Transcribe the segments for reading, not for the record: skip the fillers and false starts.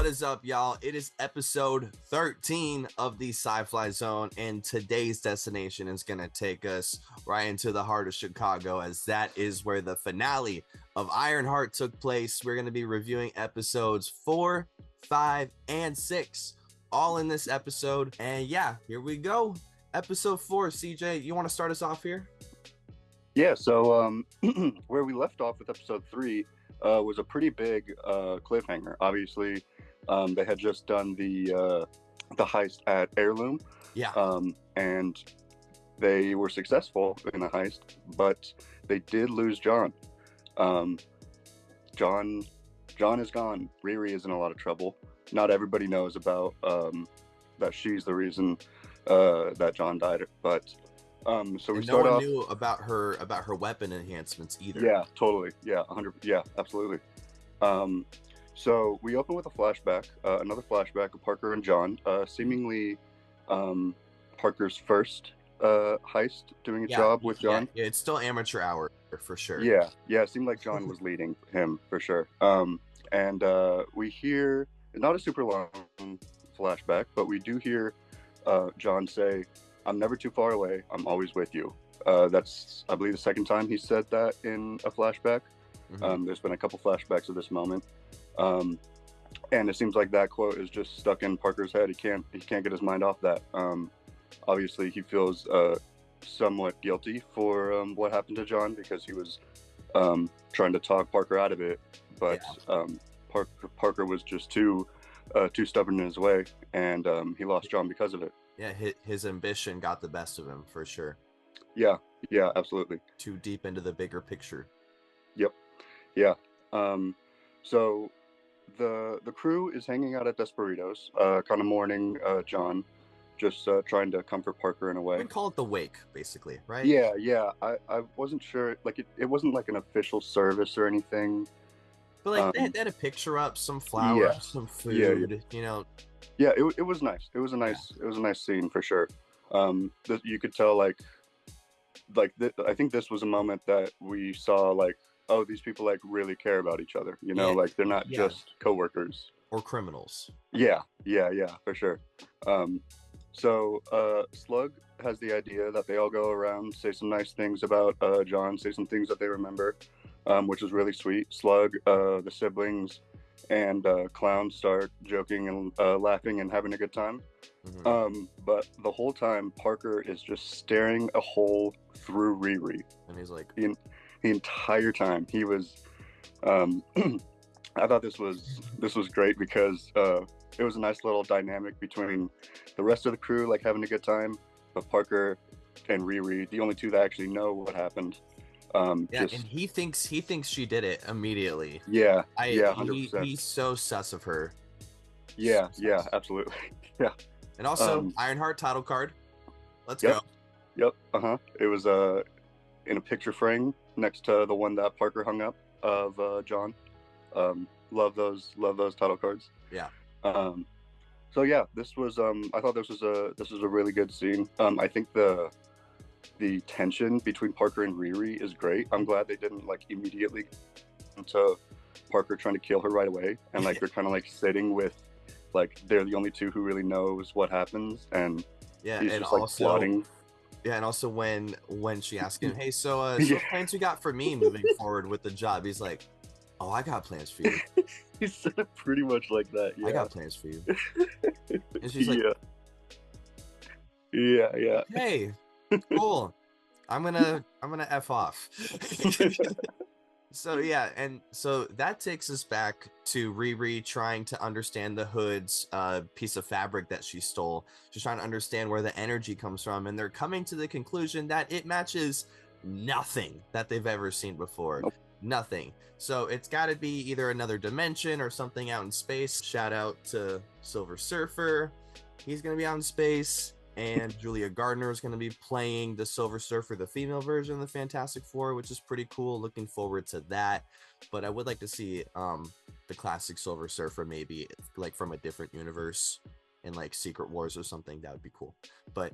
What is up, y'all? It is episode 13 of the Sci-Fly Zone, and today's destination is going to take us right into the heart of Chicago, as that is where the finale of Ironheart took place. We're going to be reviewing episodes 4, 5, and 6, all in this episode. And yeah, here we go. Episode 4, CJ, you want to start us off here? Yeah, so where we left off with episode 3 was a pretty big cliffhanger. Obviously, they had just done the heist at Heirloom. Yeah. And they were successful in the heist, but they did lose John. John is gone. Riri is in a lot of trouble. Not everybody knows about that she's the reason that John died, but so we start off. No one knew about her weapon enhancements either. Yeah, totally. Yeah, 100. Yeah, absolutely. So we open with a flashback, another flashback of Parker and John, seemingly Parker's first heist, doing a job with John. Yeah, it's still amateur hour for sure. Yeah, it seemed like John was leading him for sure. And we hear not a super long flashback, but we do hear John say, "I'm never too far away. I'm always with you." That's, I believe, the second time he said that in a flashback. Mm-hmm. There's been a couple flashbacks of this moment. And it seems like that quote is just stuck in Parker's head. He can't get his mind off that. Obviously, he feels somewhat guilty for what happened to John, because he was trying to talk Parker out of it. But Parker was just too stubborn in his way, and he lost John because of it. Yeah, his ambition got the best of him, for sure. Yeah, absolutely. Too deep into the bigger picture. Yep. Yeah. So the crew is hanging out at Desperitos, kind of mourning John, just trying to comfort Parker in a way. We call it the wake, basically, right? Yeah. I wasn't sure, like it wasn't like an official service or anything. But like they had a picture up, some flowers, some food, you know. Yeah, it was nice. It was a nice scene for sure. You could tell I think this was a moment that we saw, like, oh, these people like really care about each other, you know, like they're not just coworkers or criminals. Yeah, for sure. So Slug has the idea that they all go around, say some nice things about John, say some things that they remember, which is really sweet. Slug, the siblings, and Clown start joking and laughing and having a good time. Mm-hmm. But the whole time, Parker is just staring a hole through Riri. And he's like... The entire time. He was... I thought this was great, because it was a nice little dynamic between the rest of the crew, like, having a good time, but Parker and Riri, the only two that actually know what happened. And he thinks she did it immediately. 100%. He's so sus of her. Yeah, absolutely. Yeah. And also Ironheart title card. Let's go. Yep. It was in a picture frame next to the one that Parker hung up of John. Love those title cards. Yeah. So yeah, this was I thought this was a really good scene. I think the tension between Parker and Riri is great. I'm glad they didn't like immediately into Parker trying to kill her right away, and like they're kind of like sitting with, like, they're the only two who really knows what happens, and he's just like plotting. Yeah, and also when she asked him, "Hey, so plans you got for me moving forward with the job?" He's like, "Oh, I got plans for you." He said it pretty much like that. Yeah. I got plans for you. And she's like, yeah. Hey, cool. I'm gonna F off. So yeah, and so that takes us back to Riri trying to understand the Hood's piece of fabric that she stole. She's trying to understand where the energy comes from, and they're coming to the conclusion that it matches nothing that they've ever seen before. Nope. Nothing. So it's got to be either another dimension or something out in space. Shout out to Silver Surfer. He's gonna be out in space. And Julia Gardner is going to be playing the Silver Surfer, the female version of the Fantastic Four, which is pretty cool. Looking forward to that. But I would like to see the classic Silver Surfer, maybe like from a different universe in like Secret Wars or something. That would be cool. But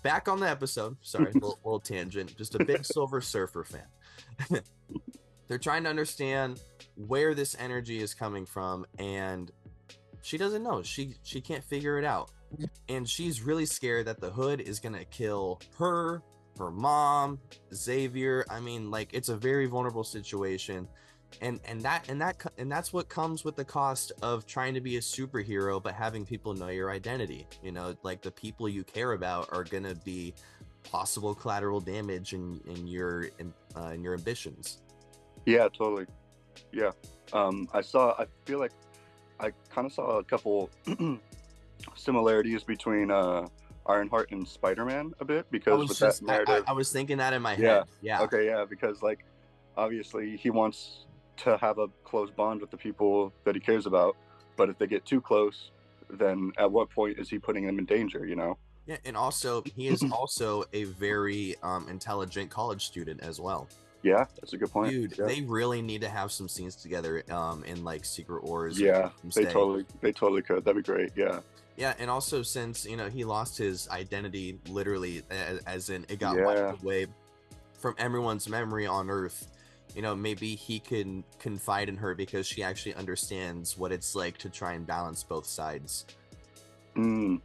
back on the episode. Sorry, little tangent. Just a big Silver Surfer fan. They're trying to understand where this energy is coming from, and She doesn't know. She can't figure it out. And she's really scared that the hood is gonna kill her, her mom, Xavier. I mean, like, it's a very vulnerable situation. And that's what comes with the cost of trying to be a superhero but having people know your identity. You know, like, the people you care about are gonna be possible collateral damage in your ambitions. Yeah, totally. Yeah. I feel like I kind of saw a couple similarities between Ironheart and Spider-Man a bit, because with that narrative. I was thinking that in my Yeah. head. Yeah. Okay, yeah, because like obviously he wants to have a close bond with the people that he cares about, but if they get too close, then at what point is he putting them in danger, you know? Yeah, and also he is also a very intelligent college student as well. Yeah, that's a good point. Dude, Yeah. they really need to have some scenes together in like Secret Wars. Yeah, they totally could. That'd be great. Yeah. Yeah, and also since, you know, he lost his identity literally, as in it got Yeah. wiped away from everyone's memory on Earth, you know, maybe he can confide in her because she actually understands what it's like to try and balance both sides.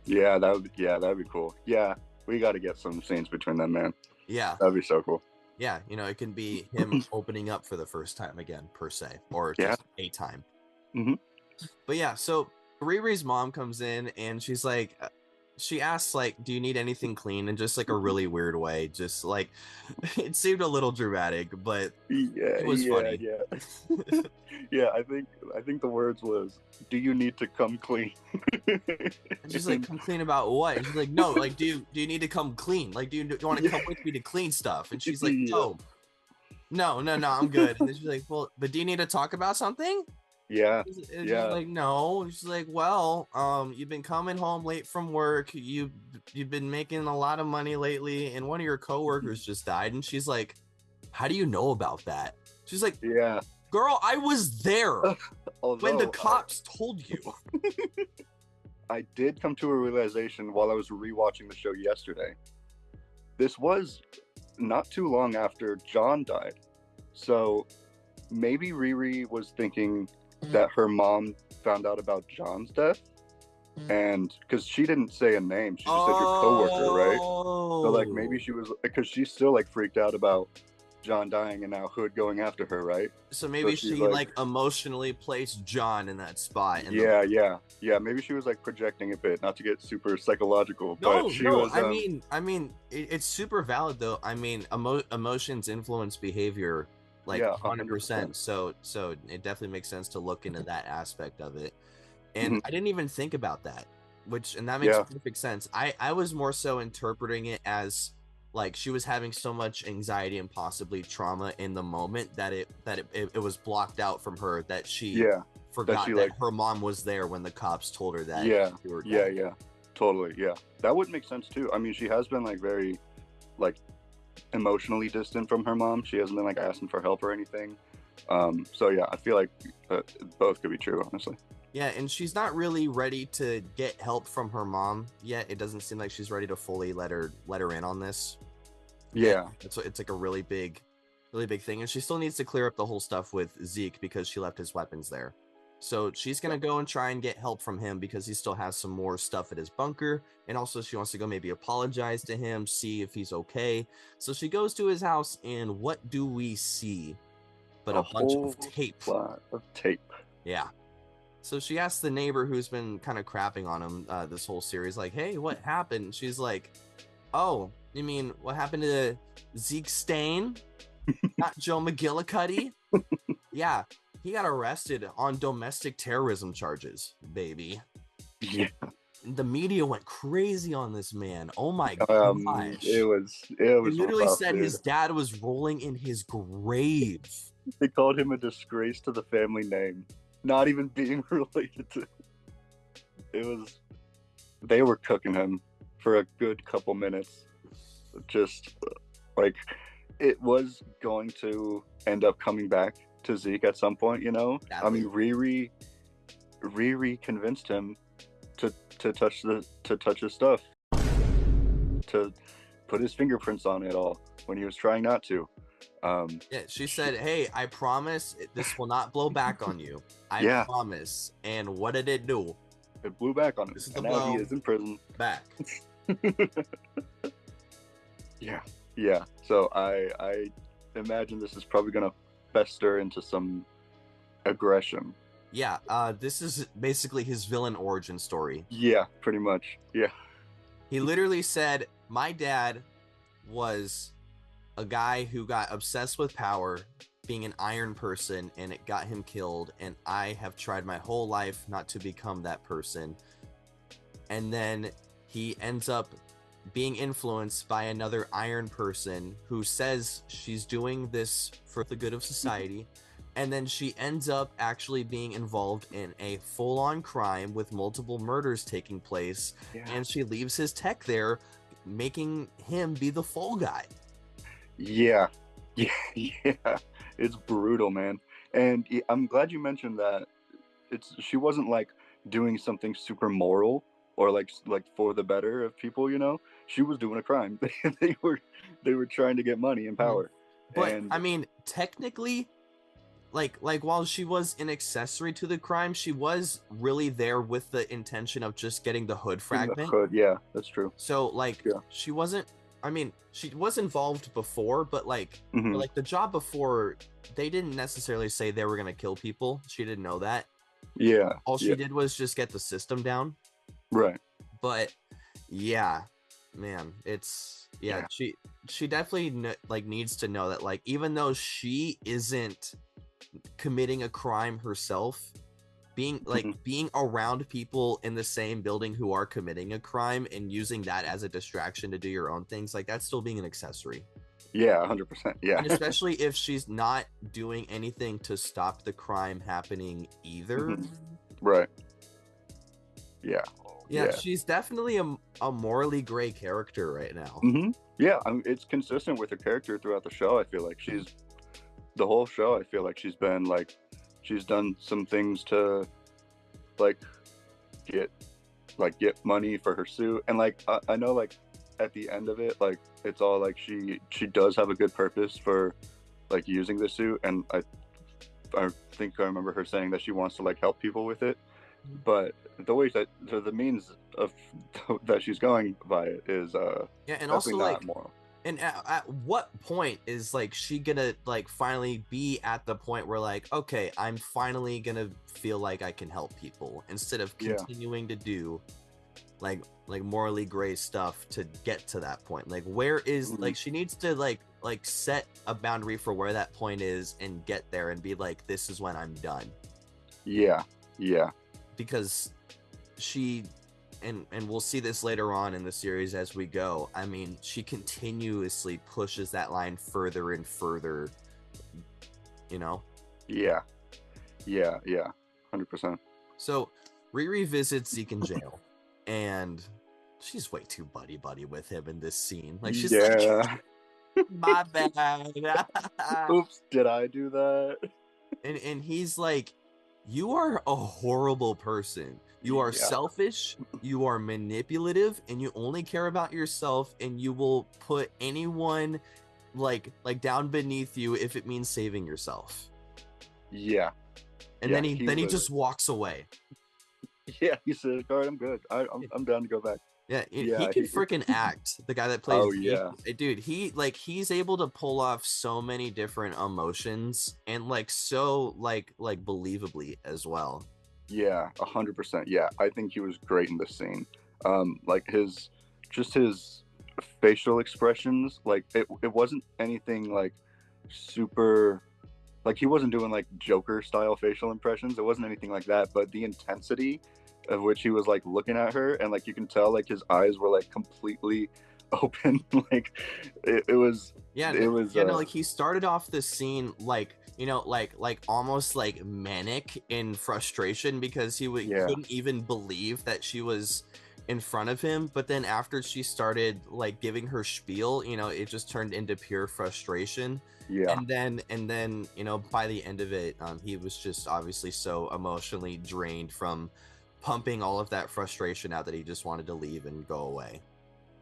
Yeah, that'd be cool. Yeah, we got to get some scenes between them, man. Yeah, that'd be so cool. Yeah, you know, it can be him opening up for the first time again, per se, or just a time. But yeah, so Riri's mom comes in and she's like, she asks, like, do you need anything clean? In just like a really weird way. Just like, it seemed a little dramatic, but it was funny. Yeah. Yeah, I think the words was, do you need to come clean? And she's like, come clean about what? And she's like, no, like, do you need to come clean? Like, do you want to come with me to clean stuff? And she's like, no, I'm good. And then she's like, well, but do you need to talk about something? Yeah. And she's like, no. And she's like, well, you've been coming home late from work. You've been making a lot of money lately, and one of your coworkers just died. And she's like, how do you know about that? She's like, yeah, girl, I was there when the cops told you. I did come to a realization while I was rewatching the show yesterday. This was not too long after John died. So maybe Riri was thinking that her mom found out about John's death. And because she didn't say a name, she just said your coworker, right? So like maybe she was, because she's still like freaked out about John dying and now Hood going after her, right? So maybe she like emotionally placed John in that spot. Yeah. Maybe she was like projecting a bit, not to get super psychological, but she was. I mean, it's super valid though. I mean, emotions influence behavior, like 100%. So it definitely makes sense to look into that aspect of it. And I didn't even think about that, and that makes perfect sense. I was more so interpreting it as, like, she was having so much anxiety and possibly trauma in the moment that it was blocked out from her, that she forgot that her mom was there when the cops told her that. Yeah, totally. Yeah, that would make sense too. I mean, she has been like very like emotionally distant from her mom. She hasn't been like asking for help or anything. So yeah, I feel like both could be true, honestly. Yeah, and she's not really ready to get help from her mom yet. It doesn't seem like she's ready to fully let her in on this. Yeah, it's like a really big thing, and she still needs to clear up the whole stuff with Zeke because she left his weapons there. So she's gonna go and try and get help from him because he still has some more stuff at his bunker, and also she wants to go maybe apologize to him, see if he's okay. So she goes to his house, and what do we see but a bunch of tape? Yeah. So she asks the neighbor who's been kind of crapping on him this whole series, like, hey, what happened? And she's like, oh, you mean what happened to Zeke Stain? Not Joe McGillicuddy? Yeah, he got arrested on domestic terrorism charges, baby. Yeah. The media went crazy on this man. Oh my gosh. It was They literally said his dad was rolling in his grave. They called him a disgrace to the family name. Not even being related to they were cooking him for a good couple minutes. Just like, it was going to end up coming back to Zeke at some point, you know? Definitely. I mean, Riri convinced him to touch his stuff, to put his fingerprints on it all when he was trying not to. Yeah, she said, hey, I promise this will not blow back on you. I promise. And what did it do? It blew back on him, This is the and now he blow is in prison. back. Yeah, yeah. So I imagine this is probably gonna fester into some aggression. Yeah, this is basically his villain origin story. Yeah, pretty much. Yeah. He literally said, my dad was a guy who got obsessed with power, being an iron person, and it got him killed, and I have tried my whole life not to become that person. And then he ends up being influenced by another iron person who says she's doing this for the good of society. And then she ends up actually being involved in a full-on crime with multiple murders taking place. Yeah. And she leaves his tech there, making him be the fall guy. Yeah. It's brutal, man. And I'm glad you mentioned that. She wasn't like doing something super moral or like for the better of people, you know. She was doing a crime. they were trying to get money and power. But and I mean, technically, like while she was an accessory to the crime, she was really there with the intention of just getting the hood fragment. the hood, yeah, that's true. So like she wasn't, I mean, she was involved before, but like like the job before, they didn't necessarily say they were gonna kill people. She didn't know that. Yeah. All she did was just get the system down. Right. But yeah, man, it's she definitely like needs to know that, like, even though she isn't committing a crime herself, being like being around people in the same building who are committing a crime and using that as a distraction to do your own things, like, that's still being an accessory. Yeah, 100%. Yeah. And especially if she's not doing anything to stop the crime happening either. Right. Yeah. Yeah, she's definitely a morally gray character right now. Yeah, it's consistent with her character throughout the show. I feel like the whole show, I feel like she's been like, she's done some things to like get money for her suit, and like I know, like at the end of it, like it's all like she does have a good purpose for like using the suit, and I think I remember her saying that she wants to like help people with it, but the way that the means of that she's going by it is and also not like moral. And at what point is like she gonna like finally be at the point where like, okay, I'm finally gonna feel like I can help people instead of continuing to do like morally gray stuff to get to that point? Like, where is like, she needs to like set a boundary for where that point is and get there and be like, this is when I'm done. Yeah. Because she, and we'll see this later on in the series as we go, I mean, she continuously pushes that line further and further, you know? Yeah, 100%. So Riri visits Zeke in jail, and she's way too buddy with him in this scene. Like, she's like, my bad. Oops, did I do that? And he's like, you are a horrible person. You are selfish, you are manipulative, and you only care about yourself, and you will put anyone like down beneath you if it means saving yourself. Yeah. And then he just walks away. Yeah, he says, all right, I'm good. I'm down to go back. Yeah, he can freaking act. The guy that plays dude, he's able to pull off so many different emotions, and like so like believably as well. Yeah, 100%. Yeah, I think he was great in this scene. Like his facial expressions, like it wasn't anything like super, like he wasn't doing like Joker style facial impressions. It wasn't anything like that, but the intensity of which he was like looking at her, and like you can tell like his eyes were like completely open. Like it was like he started off this scene like, you know, like almost like manic in frustration because he couldn't even believe that she was in front of him. But then after she started like giving her spiel, you know, it just turned into pure frustration. Yeah. And then, you know, by the end of it, he was just obviously so emotionally drained from pumping all of that frustration out that he just wanted to leave and go away.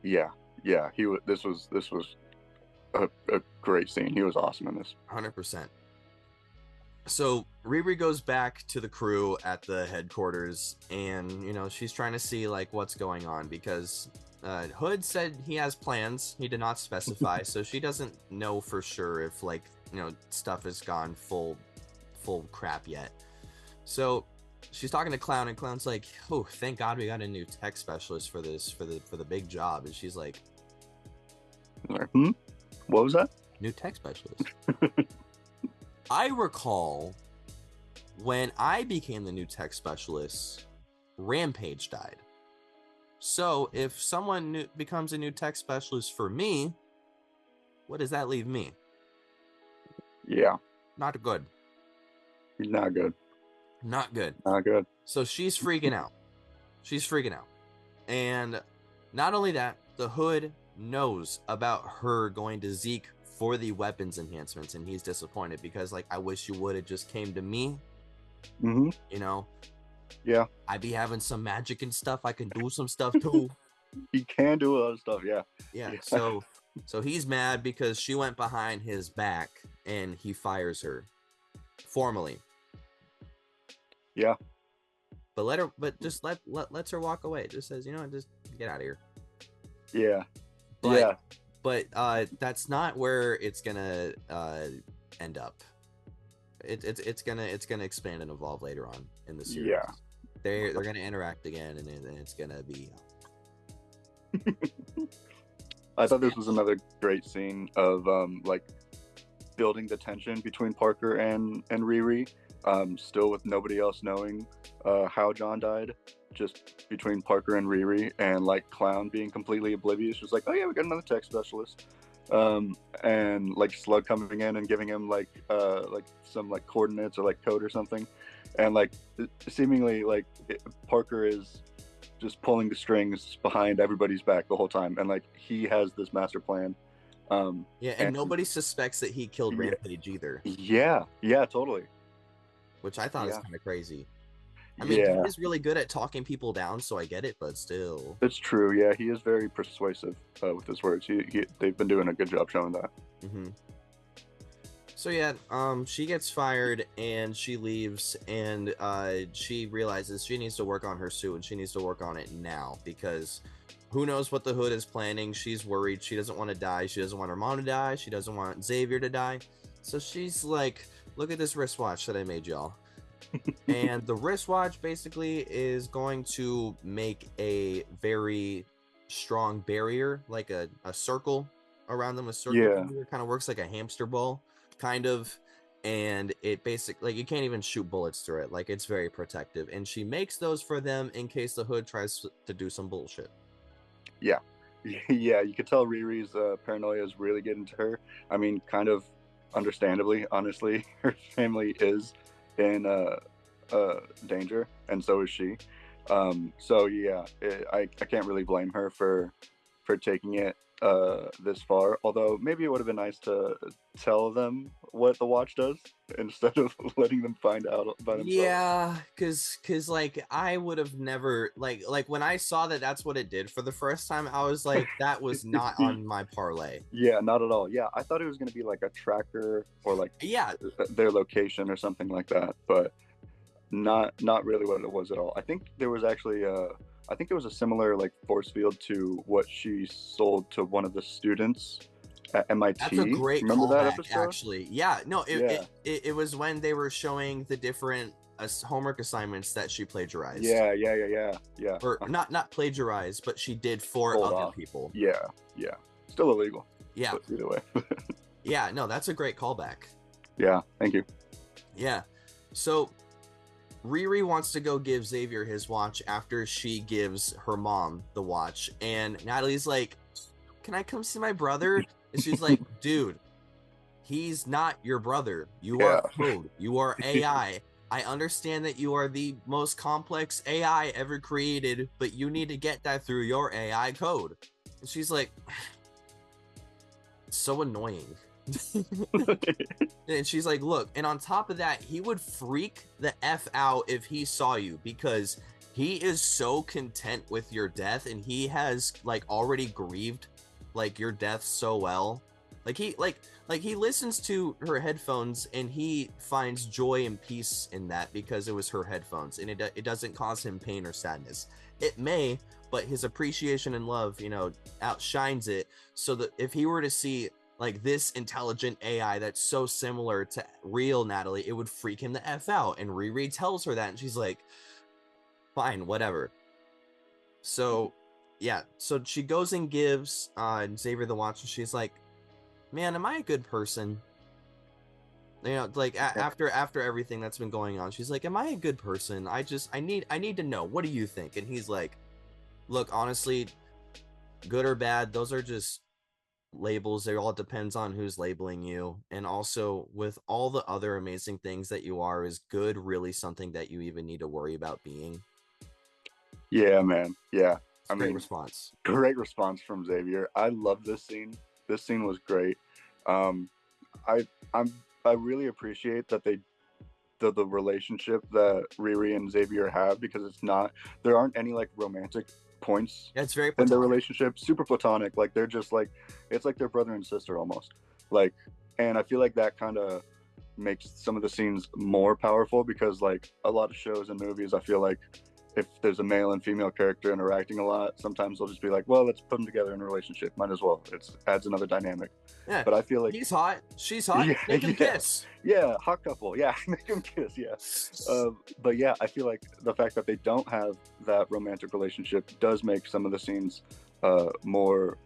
Yeah. This was a great scene. He was awesome in this. 100%. So Riri goes back to the crew at the headquarters, and she's trying to see like what's going on, because Hood said he has plans. He did not specify, so she doesn't know for sure if like stuff has gone full crap yet. So she's talking to Clown, and Clown's like, "Oh, thank God we got a new tech specialist for the big job." And she's like, What was that? "New tech specialist." I recall when I became the new tech specialist, Rampage died. So if someone becomes a new tech specialist for me, what does that leave me? Yeah. Not good. Not good. Not good. Not good. So she's freaking out. And not only that, the Hood knows about her going to Zeke for the weapons enhancements, and he's disappointed because like, I wish you would have just came to me. Yeah, I'd be having some magic and stuff. I can do some stuff too. He can do a lot of stuff. Yeah. So he's mad because she went behind his back and he fires her formally. Yeah. But lets her walk away. Just says, just get out of here. Yeah. But that's not where it's gonna end up. It's gonna expand and evolve later on in the series. Yeah. They're gonna interact again, and it's gonna be. I thought this was another great scene of like building the tension between Parker and Riri. Still with nobody else knowing how John died, just between Parker and Riri, and like Clown being completely oblivious, just like, oh yeah, we got another tech specialist, and like Slug coming in and giving him like some like coordinates or like code or something, and like seemingly like Parker is just pulling the strings behind everybody's back the whole time, and like he has this master plan. And nobody suspects that he killed Rampage either. Yeah, totally. Which I thought is kind of crazy. I mean, he is really good at talking people down, so I get it, but still. It's true, yeah. He is very persuasive with his words. They've been doing a good job showing that. Mm-hmm. So yeah, she gets fired and she leaves, and she realizes she needs to work on her suit, and she needs to work on it now, because who knows what the Hood is planning. She's worried. She doesn't want to die. She doesn't want her mom to die. She doesn't want Xavier to die. So she's like, look at this wristwatch that I made y'all. And the wristwatch basically is going to make a very strong barrier, like a circle around them. A circle kind of works like a hamster ball, kind of. And it basically, like, you can't even shoot bullets through it. Like, it's very protective. And she makes those for them in case the Hood tries to do some bullshit. Yeah. Yeah, you could tell Riri's paranoia is really getting to her. I mean, kind of understandably, honestly. Her family is in danger, and so is she. So yeah, I can't really blame her for taking it this far, although maybe it would have been nice to tell them what the watch does instead of letting them find out by themselves. Yeah, because like, I would have never, like when I saw that that's what it did for the first time, I was like, that was not on my parlay. Yeah, not at all. Yeah, I thought it was going to be like a tracker or like their location or something like that, but not really what it was at all. I think there was actually I think it was a similar like force field to what she sold to one of the students at MIT. That's a great callback, actually. Yeah, no, it was when they were showing the different homework assignments that she plagiarized. Yeah. Or not plagiarized, but she did for other people. Yeah. Still illegal. Yeah. But either way. Yeah, no, that's a great callback. Yeah, thank you. Yeah. So Riri wants to go give Xavier his watch after she gives her mom the watch, and Natalie's like, can I come see my brother? And she's like, dude, he's not your brother. You are code. You are AI. I understand that you are the most complex AI ever created, but you need to get that through your AI code. And she's like, so annoying. And she's like, look, and on top of that, he would freak the F out if he saw you, because he is so content with your death, and he has like already grieved like your death so well Like he listens to her headphones and he finds joy and peace in that because it was her headphones, and it doesn't cause him pain or sadness. It may, but his appreciation and love, outshines it. So that if he were to see like this intelligent AI that's so similar to real Natalie, it would freak him the F out. And Riri tells her that, and she's like, fine, whatever. So yeah, so she goes and gives Xavier the watch, and she's like, man, am I a good person? After everything that's been going on, she's like, am I a good person? I need to know, what do you think? And he's like, look, honestly, good or bad, those are just labels. It all depends on who's labeling you. And also, with all the other amazing things that you are, is good really something that you even need to worry about being? Yeah, man. Yeah. Great response. Great response from Xavier. I love this scene. This scene was great. I really appreciate that the relationship that Riri and Xavier have, because there aren't any like romantic points. Yeah, it's very platonic. In their relationship, super platonic. Like they're just like, it's like their brother and sister almost. Like, and I feel like that kind of makes some of the scenes more powerful, because like a lot of shows and movies, I feel like if there's a male and female character interacting a lot, sometimes they'll just be like, well, let's put them together in a relationship. Might as well. It adds another dynamic. Yeah. But I feel like he's hot, she's hot, make them kiss. Yeah, hot couple. Yeah, make them kiss. Yeah. But yeah, I feel like the fact that they don't have that romantic relationship does make some of the scenes more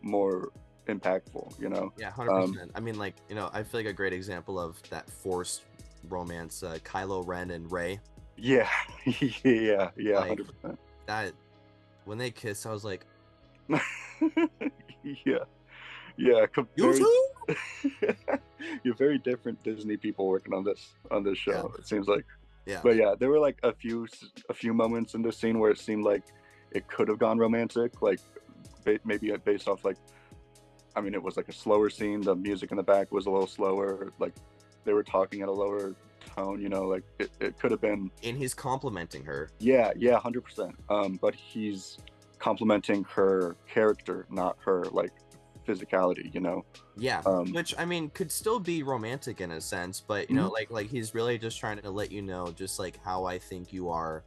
impactful, Yeah, 100%. I mean, like, I feel like a great example of that forced romance, Kylo Ren and Rey. Yeah. yeah, 100%. That, when they kissed, I was like, yeah, you're very different Disney people working on this show. Yeah. It seems like. Yeah. But yeah, there were like a few moments in this scene where it seemed like it could have gone romantic, like maybe based off like, I mean, it was like a slower scene. The music in the back was a little slower. Like they were talking at a lower tone, like it could have been. And he's complimenting her. Yeah, 100%. But he's complimenting her character, not her like physicality, Yeah, which I mean could still be romantic in a sense, but like he's really just trying to let you know just like how I think you are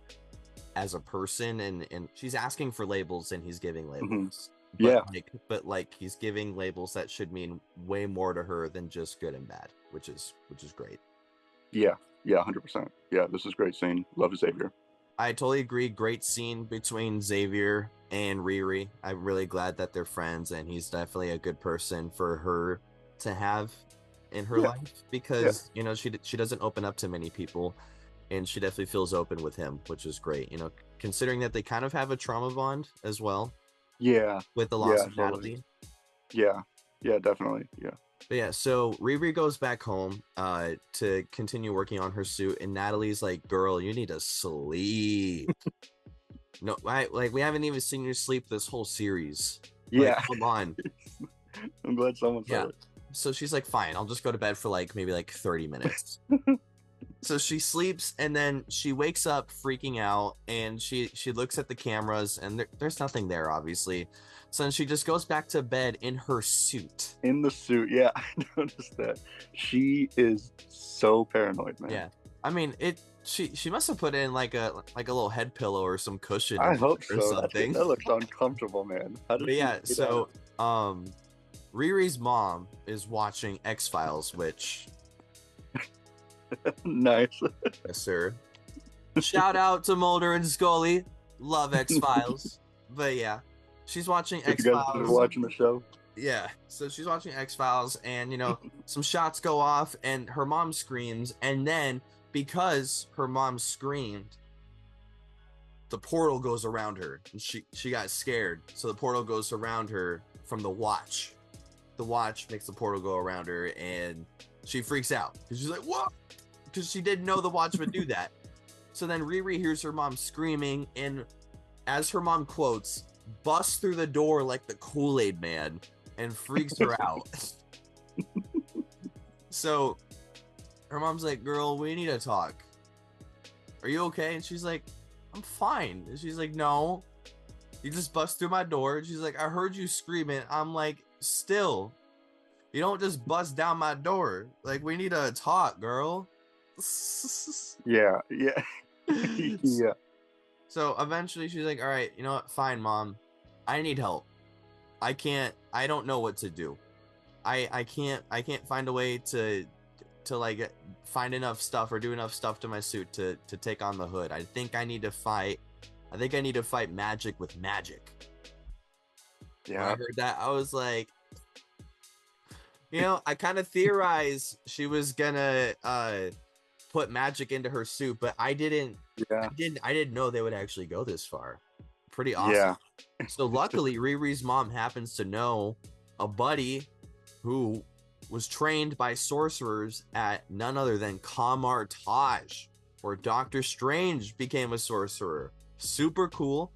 as a person, and she's asking for labels and he's giving labels. But he's giving labels that should mean way more to her than just good and bad, which is great. Yeah, 100%. Yeah, this is a great scene. Love Xavier. I totally agree. Great scene between Xavier and Riri. I'm really glad that they're friends, and he's definitely a good person for her to have in her life, because she doesn't open up to many people, and she definitely feels open with him, which is great. Considering that they kind of have a trauma bond as well. Yeah. With the loss of Natalie. Yeah, definitely. Yeah. But yeah, so Riri goes back home to continue working on her suit, and Natalie's like, girl, you need to sleep. No, we haven't even seen you sleep this whole series. Yeah. Come on. I'm glad someone said it. So she's like, fine, I'll just go to bed for maybe 30 minutes. So she sleeps, and then she wakes up freaking out, and she looks at the cameras, and there's nothing there, obviously. So then she just goes back to bed in her suit. In the suit, yeah, I noticed that. She is so paranoid, man. Yeah, I mean, she must have put in like a little head pillow or some cushion. I hope so. Something. That looks uncomfortable, man. So Riri's mom is watching X-Files, which. Nice. Yes, sir. Shout out to Mulder and Scully. Love X-Files. But yeah, she's watching X-Files. You guys are watching the show? Yeah. So she's watching X-Files, and some shots go off, and her mom screams, and then because her mom screamed, the portal goes around her, and she got scared. So the portal goes around her from the watch. The watch makes the portal go around her, and she freaks out because she's like, "What?" Because she didn't know the watch would do that. So then Riri hears her mom screaming, and as her mom quotes, busts through the door like the Kool-Aid man and freaks her out. So her mom's like, girl, we need to talk. Are you okay? And she's like, I'm fine. And she's like, no, you just bust through my door. And she's like, I heard you screaming. I'm like, still. You don't just bust down my door. Like, we need to talk, girl. Yeah. Yeah. So eventually she's like, all right, you know what? Fine, mom. I need help. I don't know what to do. I can't find a way to like find enough stuff or do enough stuff to my suit to take on the hood. I think I need to fight magic with magic. Yeah. When I heard that, I was like, I kind of theorized she was gonna put magic into her suit, but I didn't know they would actually go this far. Pretty awesome. Yeah. So luckily Riri's mom happens to know a buddy who was trained by sorcerers at none other than Kamar Taj, where Doctor Strange became a sorcerer. Super cool.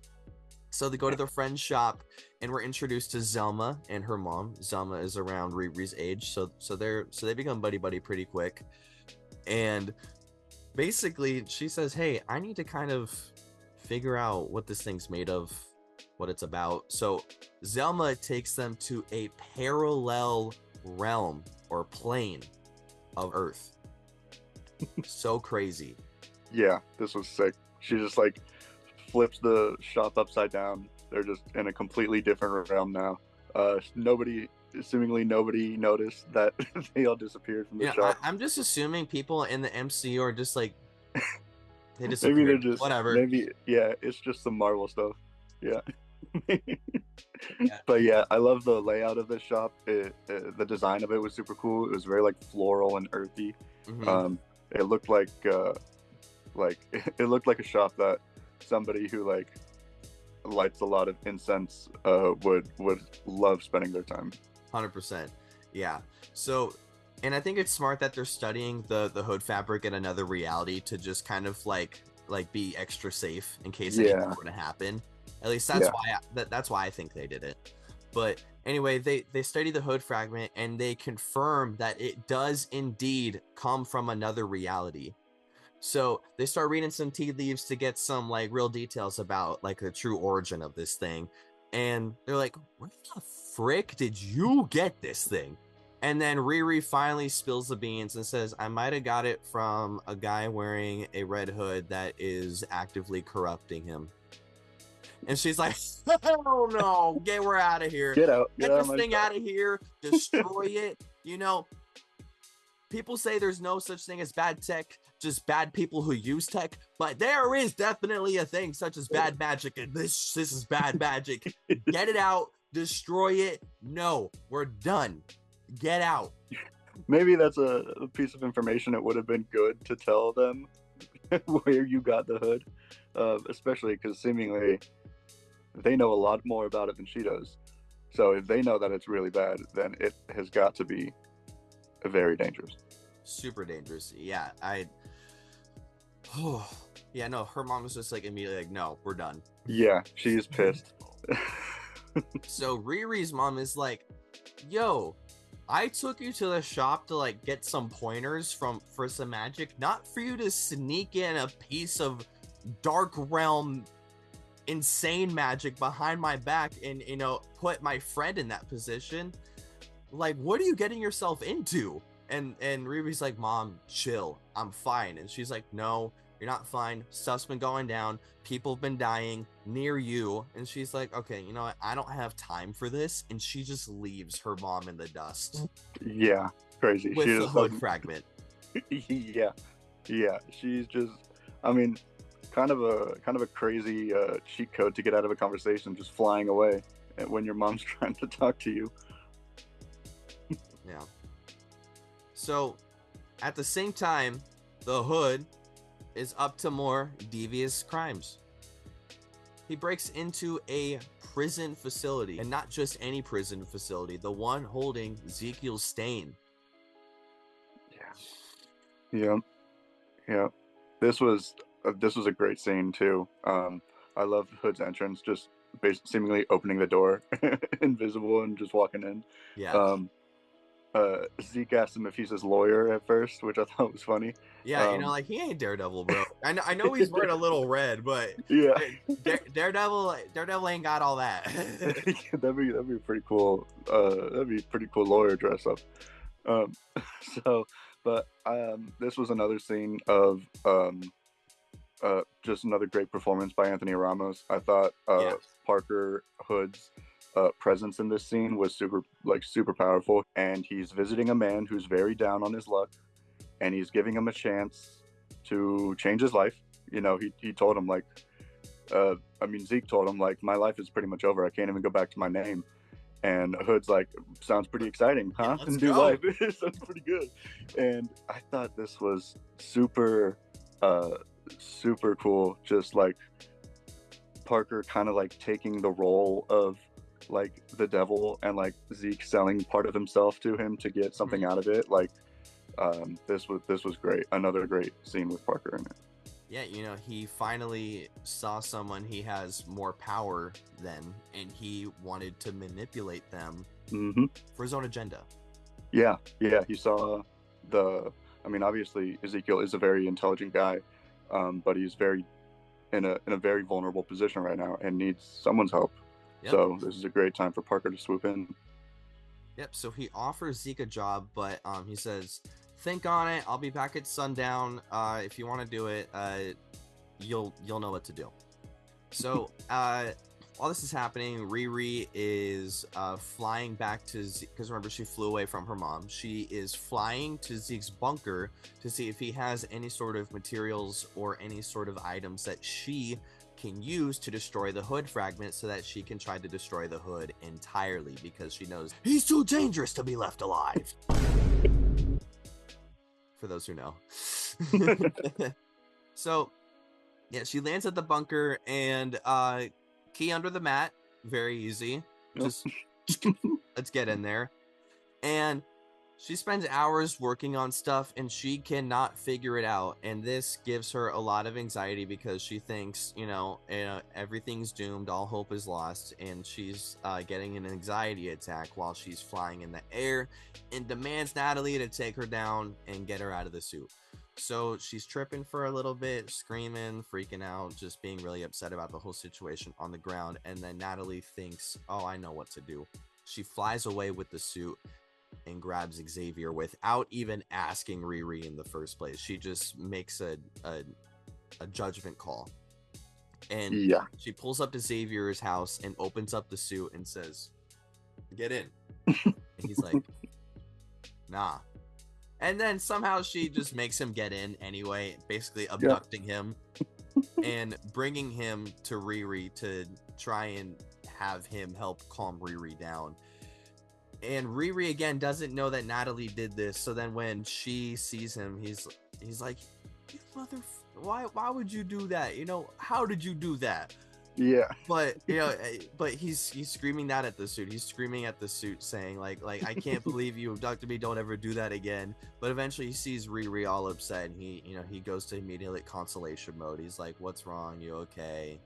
So they go to their friend's shop and we're introduced to Zelma and her mom. Zelma is around Riri's age, so they become buddy pretty quick. And basically she says, hey, I need to kind of figure out what this thing's made of, what it's about. So Zelma takes them to a parallel realm or plane of Earth. So crazy. Yeah, this was sick. She just like flips the shop upside down. They're just in a completely different realm now. Seemingly nobody noticed that they all disappeared from the shop. I'm just assuming people in the MCU are just like, they disappeared. Maybe they're just whatever. Maybe it's just some Marvel stuff. Yeah. Yeah. But yeah, I love the layout of this shop. The design of it was super cool. It was very like floral and earthy. Mm-hmm. It looked like it looked like a shop that somebody who like lights a lot of incense would love spending their time. 100%. Yeah. So, and I think it's smart that they're studying the hood fabric in another reality to just kind of like be extra safe in case anything were to happen. At least that's why I think they did it. But anyway, they study the hood fragment and they confirm that it does indeed come from another reality. So they start reading some tea leaves to get some like real details about like the true origin of this thing. And they're like, where the frick did you get this thing? And then Riri finally spills the beans and says, I might have got it from a guy wearing a red hood that is actively corrupting him. And she's like, oh no, we're out of here. Get out. Get this thing out of here. Destroy it. People say there's no such thing as bad tech, just bad people who use tech. But there is definitely a thing such as bad magic. And this is bad magic. Get it out. Destroy it. No, we're done. Get out. Maybe that's a piece of information it would have been good to tell them where you got the hood, especially because seemingly they know a lot more about it than she does. So if they know that it's really bad, then it has got to be very dangerous. Super dangerous. Yeah, no, her mom was just like immediately like, no, we're done. Yeah, she's pissed. So Riri's mom is like, yo, I took you to the shop to like get some pointers for some magic, not for you to sneak in a piece of dark realm insane magic behind my back and put my friend in that position. Like, what are you getting yourself into? And Riri's like, Mom, chill, I'm fine. And she's like, no, you're not fine. Stuff's been going down. People have been dying near you. And she's like, okay, you know what? I don't have time for this. And she just leaves her mom in the dust. Yeah, crazy. With the hood fragment. Yeah. She's just, I mean, kind of a crazy cheat code to get out of a conversation, just flying away when your mom's trying to talk to you. Yeah. So, at the same time, the Hood is up to more devious crimes. He breaks into a prison facility, and not just any prison facility, the one holding Ezekiel Stain. Yeah. This was a great scene too. I love Hood's entrance, just seemingly opening the door, invisible, and just walking in. Yeah. Zeke asked him if he's his lawyer at first, which I thought was funny. Yeah, you know, like he ain't Daredevil, bro. I know he's wearing a little red, but Yeah. Daredevil ain't got all that. That'd be pretty cool. That'd be pretty cool lawyer dress up. Um, but this was another scene of just another great performance by Anthony Ramos. I thought Parker Hood's presence in this scene was super powerful, and he's visiting a man who's very down on his luck, and he's giving him a chance to change his life. You know, he told him like, Zeke told him like, my life is pretty much over. I can't even go back to my name. And Hood's like, sounds pretty exciting, huh? Yeah, let's New go. life. Sounds pretty good. And I thought this was super cool. Just like Parker kind of like taking the role of like the devil, and like Zeke selling part of himself to him to get something out of it. Like this was great. Another great scene with Parker in it. Yeah, you know, he finally saw someone he has more power than, and he wanted to manipulate them for his own agenda. Yeah, he saw obviously Ezekiel is a very intelligent guy, but he's very in a very vulnerable position right now and needs someone's help. Yep. So this is a great time for Parker to swoop in. Yep. So he offers Zeke a job, but he says, think on it. I'll be back at sundown. If you want to do it, you'll know what to do. So while this is happening, Riri is flying back to Zeke, because remember, she flew away from her mom. She is flying to Zeke's bunker to see if he has any sort of materials or any sort of items that she can use to destroy the hood fragment, so that she can try to destroy the hood entirely, because she knows he's too dangerous to be left alive. For those who know. So yeah, she lands at the bunker, and key under the mat, very easy. Just let's get in there. And she spends hours working on stuff, and she cannot figure it out. And this gives her a lot of anxiety, because she thinks, everything's doomed, all hope is lost, and she's getting an anxiety attack while she's flying in the air, and demands Natalie to take her down and get her out of the suit. So she's tripping for a little bit, screaming, freaking out, just being really upset about the whole situation on the ground. And then Natalie thinks, oh, I know what to do. She flies away with the suit and grabs Xavier without even asking Riri in the first place. She just makes a judgment call. And she pulls up to Xavier's house and opens up the suit and says, get in. And he's like, nah. And then somehow she just makes him get in anyway, basically abducting him and bringing him to Riri to try and have him help calm Riri down. And Riri again doesn't know that Natalie did this. So then when she sees him, he's like, you why would you do that? How did you do that? Yeah. But he's screaming that at the suit. He's screaming at the suit, saying like I can't believe you abducted me. Don't ever do that again. But eventually he sees Riri all upset, and he goes to immediate consolation mode. He's like, what's wrong? You okay?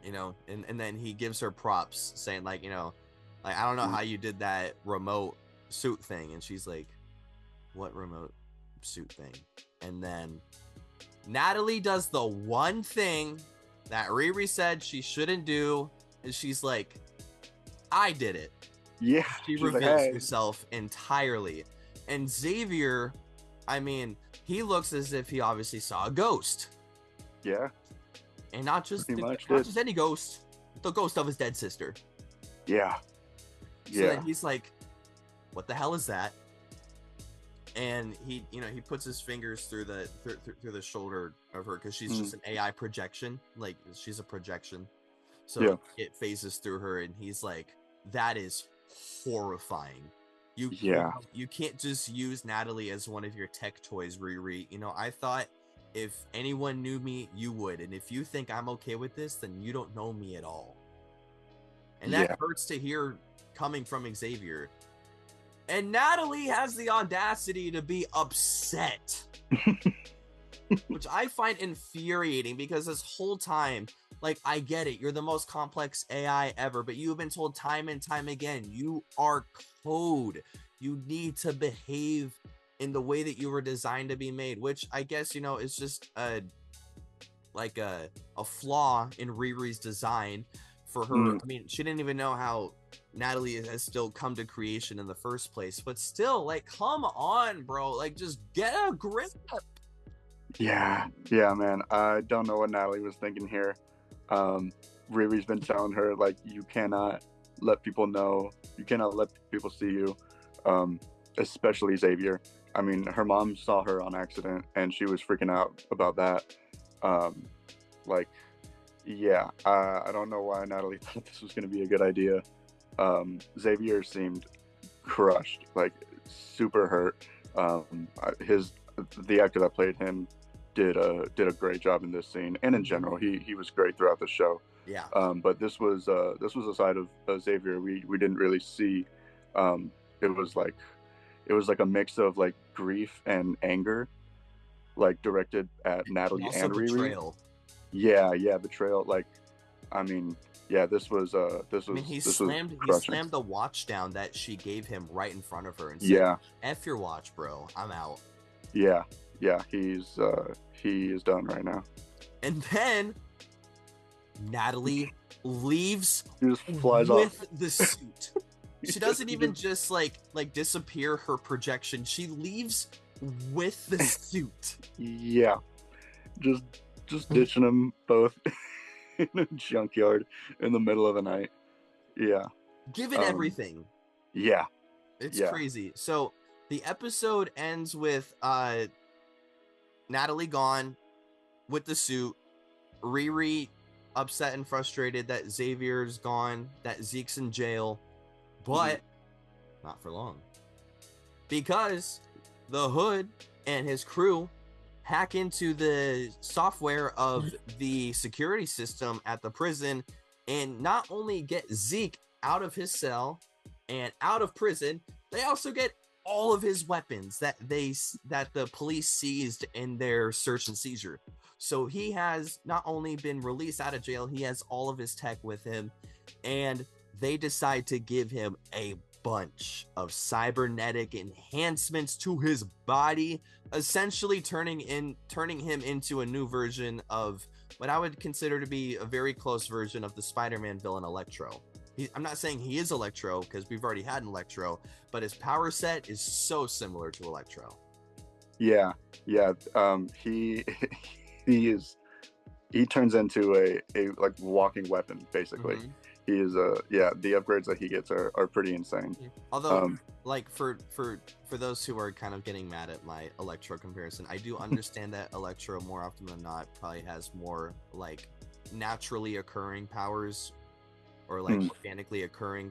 And then he gives her props, saying like, I don't know how you did that remote suit thing. And she's like, what remote suit thing? And then Natalie does the one thing that Riri said she shouldn't do, and she's like, I did it. Yeah. She reveals herself entirely. And Xavier, he looks as if he obviously saw a ghost. Yeah. And not just any ghost, the ghost of his dead sister. Yeah. So then he's like, what the hell is that? And he puts his fingers through the shoulder of her, because she's just an AI projection. Like, she's a projection. So it phases through her, and he's like, that is horrifying. You can't just use Natalie as one of your tech toys, Riri. I thought if anyone knew me, you would. And if you think I'm okay with this, then you don't know me at all. And that hurts to hear coming from Xavier. And Natalie has the audacity to be upset, which I find infuriating, because this whole time, like, I get it. You're the most complex AI ever, but you've been told time and time again, you are code. You need to behave in the way that you were designed to be made, which I guess, is just a flaw in Riri's design for her. I mean, she didn't even know how Natalie has still come to creation in the first place, but still, like, come on, bro, like, just get a grip. Yeah, man. I don't know what Natalie was thinking here. Riri's been telling her, like, you cannot let people know, you cannot let people see you, especially Xavier. I mean, her mom saw her on accident and she was freaking out about that. I don't know why Natalie thought this was going to be a good idea. Xavier seemed crushed, like super hurt. The actor that played him did a great job in this scene, and in general, he was great throughout the show. Yeah. But this was a side of Xavier we didn't really see. It was like a mix of like grief and anger, like directed at Natalie and Riri. Betrayal. Yeah, betrayal. Like, I mean, yeah, this was. He slammed the watch down that she gave him right in front of her and said, "Yeah, F your watch, bro. I'm out." Yeah, he is done right now. And then Natalie leaves She just flies with off the suit. She doesn't even just like disappear her projection. She leaves with the suit. Yeah, just ditching them both in a junkyard in the middle of the night. Yeah, given everything. Yeah, it's crazy. So the episode ends with Natalie gone with the suit, Riri upset and frustrated that Xavier's gone, that Zeke's in jail, but not for long, because the Hood and his crew hack into the software of the security system at the prison and not only get Zeke out of his cell and out of prison, they also get all of his weapons that the police seized in their search and seizure. So he has not only been released out of jail, he has all of his tech with him, and they decide to give him a bunch of cybernetic enhancements to his body, essentially turning him into a new version of what I would consider to be a very close version of the Spider-Man villain Electro. I'm not saying he is Electro, because we've already had an Electro, but his power set is so similar to Electro. Yeah. He turns into a like walking weapon, basically. He is the upgrades that he gets are pretty insane. Although like for those who are kind of getting mad at my Electro comparison, I do understand that Electro more often than not probably has more like naturally occurring powers, or like organically occurring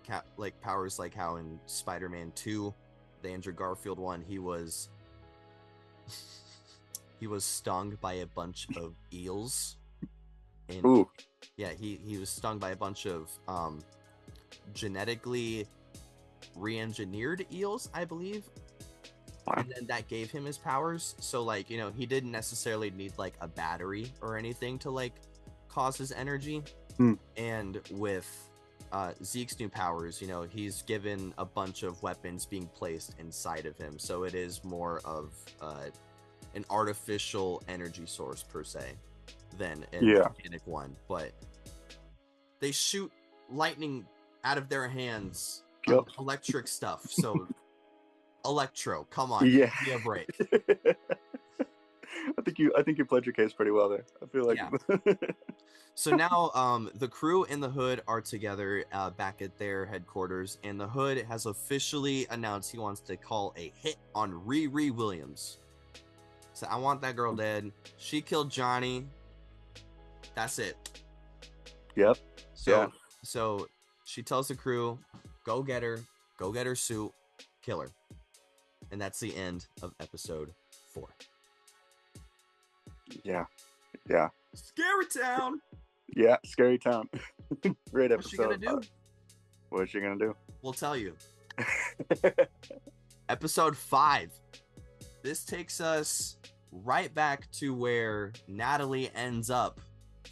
powers, like how in Spider-Man 2, the Andrew Garfield one, he was stung by a bunch of eels. And Ooh. Yeah, he was stung by a bunch of genetically re-engineered eels, I believe. Wow. And then that gave him his powers. So like, he didn't necessarily need like a battery or anything to like cause his energy. And with Zeke's new powers, he's given a bunch of weapons being placed inside of him. So it is more of an artificial energy source per se than an organic one. But they shoot lightning out of their hands, electric stuff. So Electro, come on, give me a break. I think you played your case pretty well there. I feel like. Yeah. So now the crew and the Hood are together back at their headquarters, and the Hood has officially announced he wants to call a hit on Riri Williams. So I want that girl dead. She killed Johnny. That's it. Yep. So she tells the crew, go get her suit, kill her. And that's the end of episode 4. Yeah. Scary Town. Yeah, Scary Town. Great episode. What's she gonna do? What's she gonna do? We'll tell you. Episode 5. This takes us right back to where Natalie ends up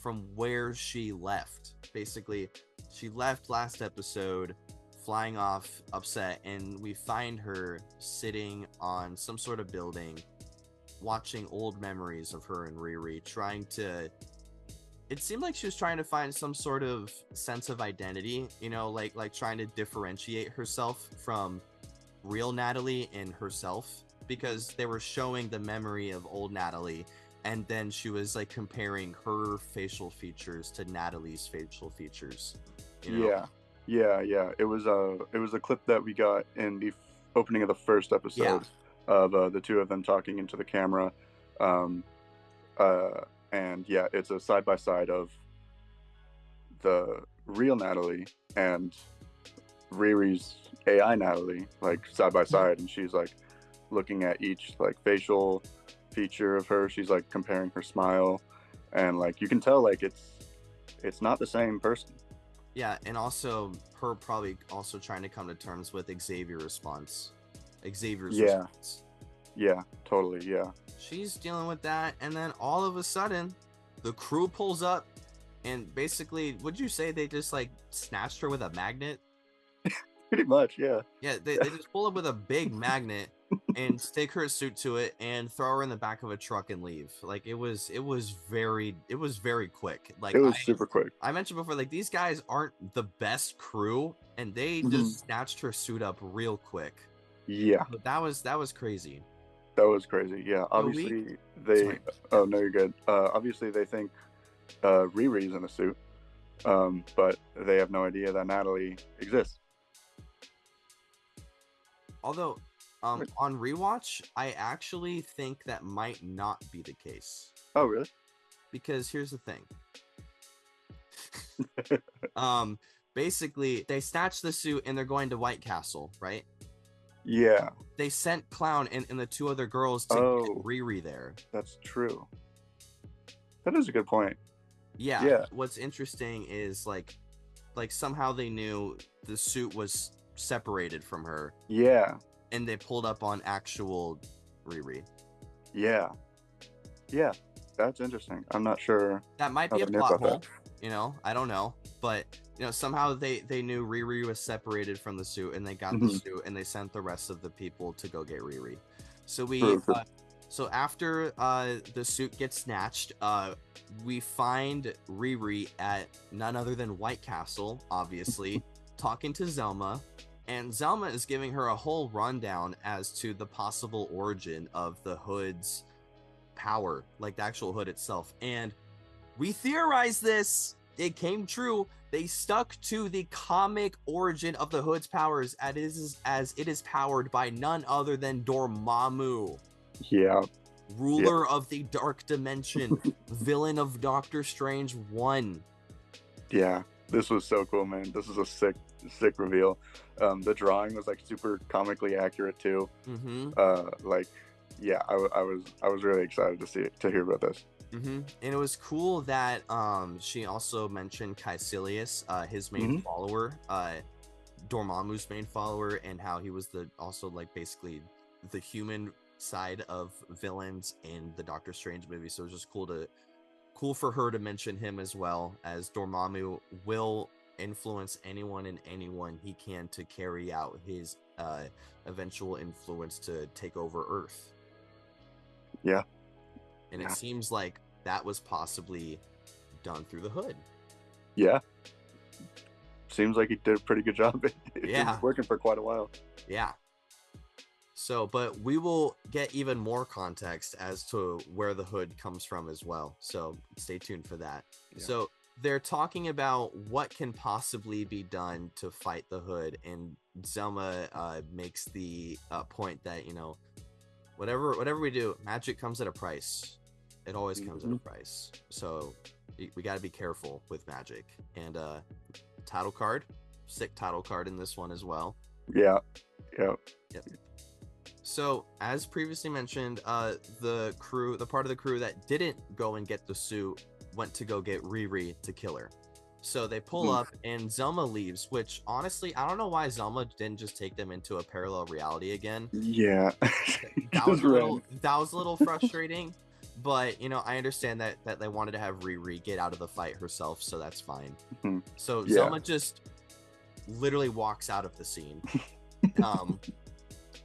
from where she left. Basically, she left last episode, flying off upset, and we find her sitting on some sort of building watching old memories of her and Riri, trying to, it seemed like she was trying to find some sort of sense of identity, you know, like trying to differentiate herself from real Natalie and herself, because they were showing the memory of old Natalie, and then she was like comparing her facial features to Natalie's facial features, you know? Yeah. It was a clip that we got in the opening of the first episode of the two of them talking into the camera. And yeah, it's a side by side of the real Natalie and Riri's AI Natalie, like side by side, and she's like looking at each like facial feature of her. She's like comparing her smile, and like you can tell like it's not the same person. Yeah, and also her probably also trying to come to terms with Xavier's response. Yeah, totally. Yeah. She's dealing with that, and then all of a sudden, the crew pulls up, and basically, would you say they just like snatched her with a magnet? Pretty much, yeah. Yeah, they just pull up with a big magnet and stick her suit to it and throw her in the back of a truck and leave. Like it was very quick. Like it was super quick. I mentioned before, like these guys aren't the best crew, and they just snatched her suit up real quick. Yeah, but that was crazy. That was crazy. Yeah, obviously they. Oh no, you're good. Obviously they think Riri's in a suit, but they have no idea that Natalie exists. Although, on rewatch, I actually think that might not be the case. Oh, really? Because here's the thing. Basically, they snatch the suit and they're going to White Castle, right? Yeah. They sent Clown and the two other girls to get Riri there. That's true. That is a good point. Yeah. What's interesting is like somehow they knew the suit was separated from her. Yeah. And they pulled up on actual Riri. Yeah. That's interesting. I'm not sure. That might be a plot hole. You know, I don't know, but you know, somehow they knew Riri was separated from the suit, and they got the suit, and they sent the rest of the people to go get Riri. So so after the suit gets snatched, we find Riri at none other than White Castle, obviously, talking to Zelma, and Zelma is giving her a whole rundown as to the possible origin of the Hood's power, like the actual Hood itself. And we theorized this. It came true. They stuck to the comic origin of the Hood's powers as it is powered by none other than Dormammu. Yeah. Ruler of the Dark Dimension, villain of Doctor Strange 1. Yeah, this was so cool, man. This is a sick reveal. The drawing was like super comically accurate too. Like, yeah, I was really excited to hear about this. And it was cool that she also mentioned Caecilius, his main follower, Dormammu's main follower, and how he was also like basically the human side of villains in the Doctor Strange movie. So it was just cool for her to mention him as well, as Dormammu will influence anyone and anyone he can to carry out his eventual influence to take over Earth. Yeah. And it seems like that was possibly done through the Hood. Yeah. Seems like he did a pretty good job. He was working for quite a while. Yeah. So, but we will get even more context as to where the Hood comes from as well. So stay tuned for that. Yeah. So they're talking about what can possibly be done to fight the Hood. And Zelma makes the point that, you know, whatever we do, magic comes at a price. It always comes at a price. So we got to be careful with magic. And title card, sick title card in this one as well. Yeah. Yep. So as previously mentioned, the part of the crew that didn't go and get the suit went to go get Riri to kill her. So they pull up and Zelma leaves, which honestly, I don't know why Zelma didn't just take them into a parallel reality again. Yeah. That was a little frustrating, but you know, I understand that they wanted to have Riri get out of the fight herself, so that's fine. So Zelma just literally walks out of the scene.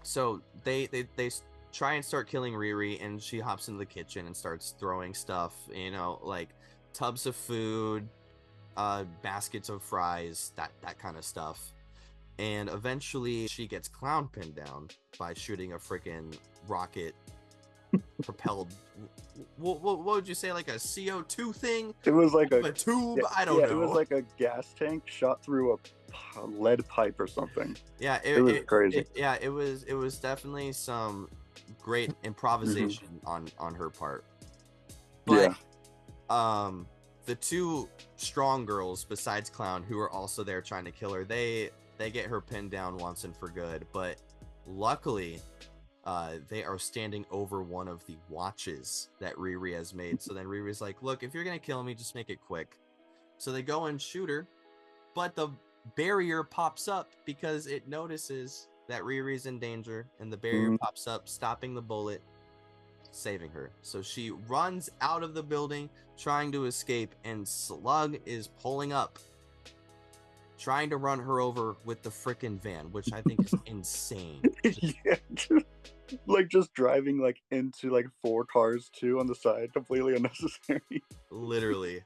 So they try and start killing Riri, and she hops into the kitchen and starts throwing stuff, you know, like tubs of food, baskets of fries, that kind of stuff. And eventually she gets Clown pinned down by shooting a freaking rocket propelled, what would you say, like a CO2 thing? It was like a tube. I don't know. It was like a gas tank shot through a lead pipe or something. Yeah, it was crazy. It was definitely some great improvisation on her part. But the two strong girls besides Clown, who are also there trying to kill her, they get her pinned down once and for good. But luckily, they are standing over one of the watches that Riri has made. So then Riri's like, look, if you're gonna kill me, just make it quick. So they go and shoot her, but the barrier pops up because it notices that Riri's in danger, and the barrier pops up, stopping the bullet, saving her. So she runs out of the building trying to escape, and Slug is pulling up, trying to run her over with the frickin' van, which I think is insane. Just driving like into like 4 cars too on the side, completely unnecessary. Literally.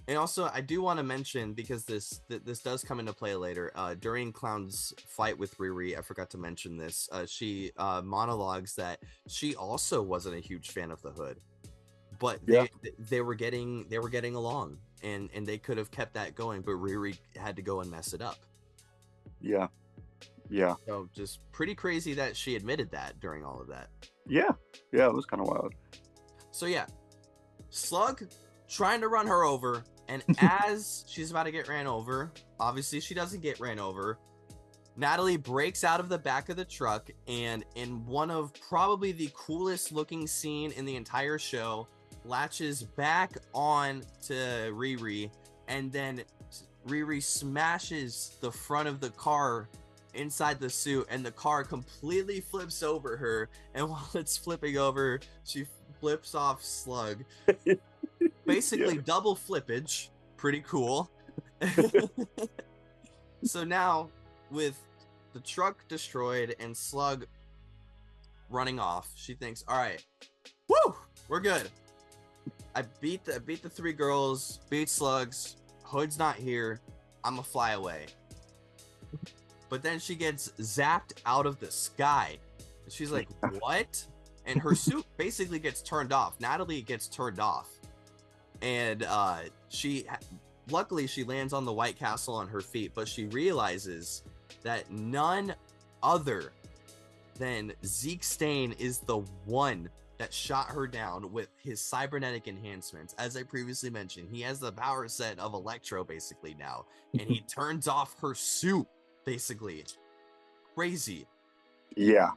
And also, I do want to mention, because this does come into play later, during Clown's fight with Riri, I forgot to mention this, she monologues that she also wasn't a huge fan of the Hood, but they were getting along, and they could have kept that going, but Riri had to go and mess it up. Yeah. So just pretty crazy that she admitted that during all of that. Yeah, it was kind of wild. So yeah, Slug trying to run her over, and as she's about to get ran over, obviously she doesn't get ran over, Natalie breaks out of the back of the truck, and in one of probably the coolest looking scene in the entire show, latches back on to Riri, and then Riri smashes the front of the car inside the suit, and the car completely flips over her, and while it's flipping over, she flips off Slug. Basically double flippage. Pretty cool. So now, with the truck destroyed and Slug running off, she thinks, all right, woo, we're good. I beat the 3 girls, beat Slugs, Hood's not here, I'ma fly away. But then she gets zapped out of the sky. She's like, what? And her suit basically gets turned off. Natalie gets turned off. And luckily she lands on the White Castle on her feet, but she realizes that none other than Zeke Stain is the one that shot her down with his cybernetic enhancements. As I previously mentioned, he has the power set of Electro basically now, and he turns off her suit basically. It's crazy. Yeah,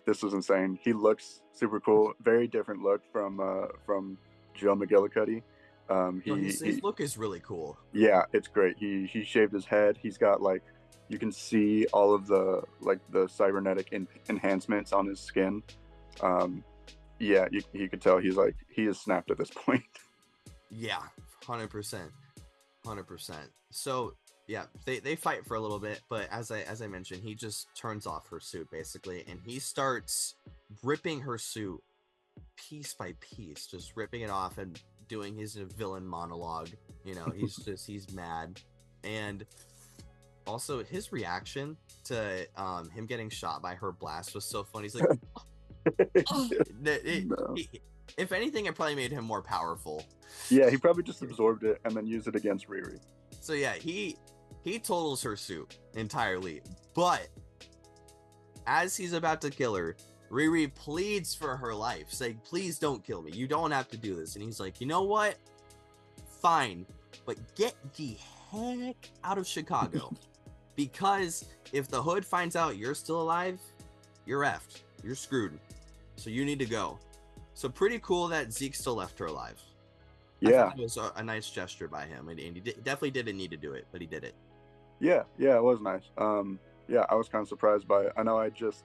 this was insane. He looks super cool. Very different look from Joe McGillicuddy. His look is really cool. Yeah, it's great. He shaved his head. He's got like, you can see all of the cybernetic enhancements on his skin. You could tell he is snapped at this point. Yeah, 100%. So yeah, they fight for a little bit, but as I mentioned, he just turns off her suit basically, and he starts ripping her suit piece by piece, just ripping it off and doing his villain monologue. You know, he's mad. And also his reaction to him getting shot by her blast was so funny. He's like, if anything, it probably made him more powerful. Yeah, he probably just absorbed it and then used it against Riri. So yeah, he totals her suit entirely, but as he's about to kill her, Riri pleads for her life, saying, please don't kill me, you don't have to do this. And he's like, you know what, fine, but get the heck out of Chicago. Because if the Hood finds out you're still alive, you're effed, you're screwed, so you need to go. So pretty cool that Zeke still left her alive. Yeah, it was a nice gesture by him, and he definitely didn't need to do it, but he did it. Yeah, it was nice. I was kind of surprised by it. I know I just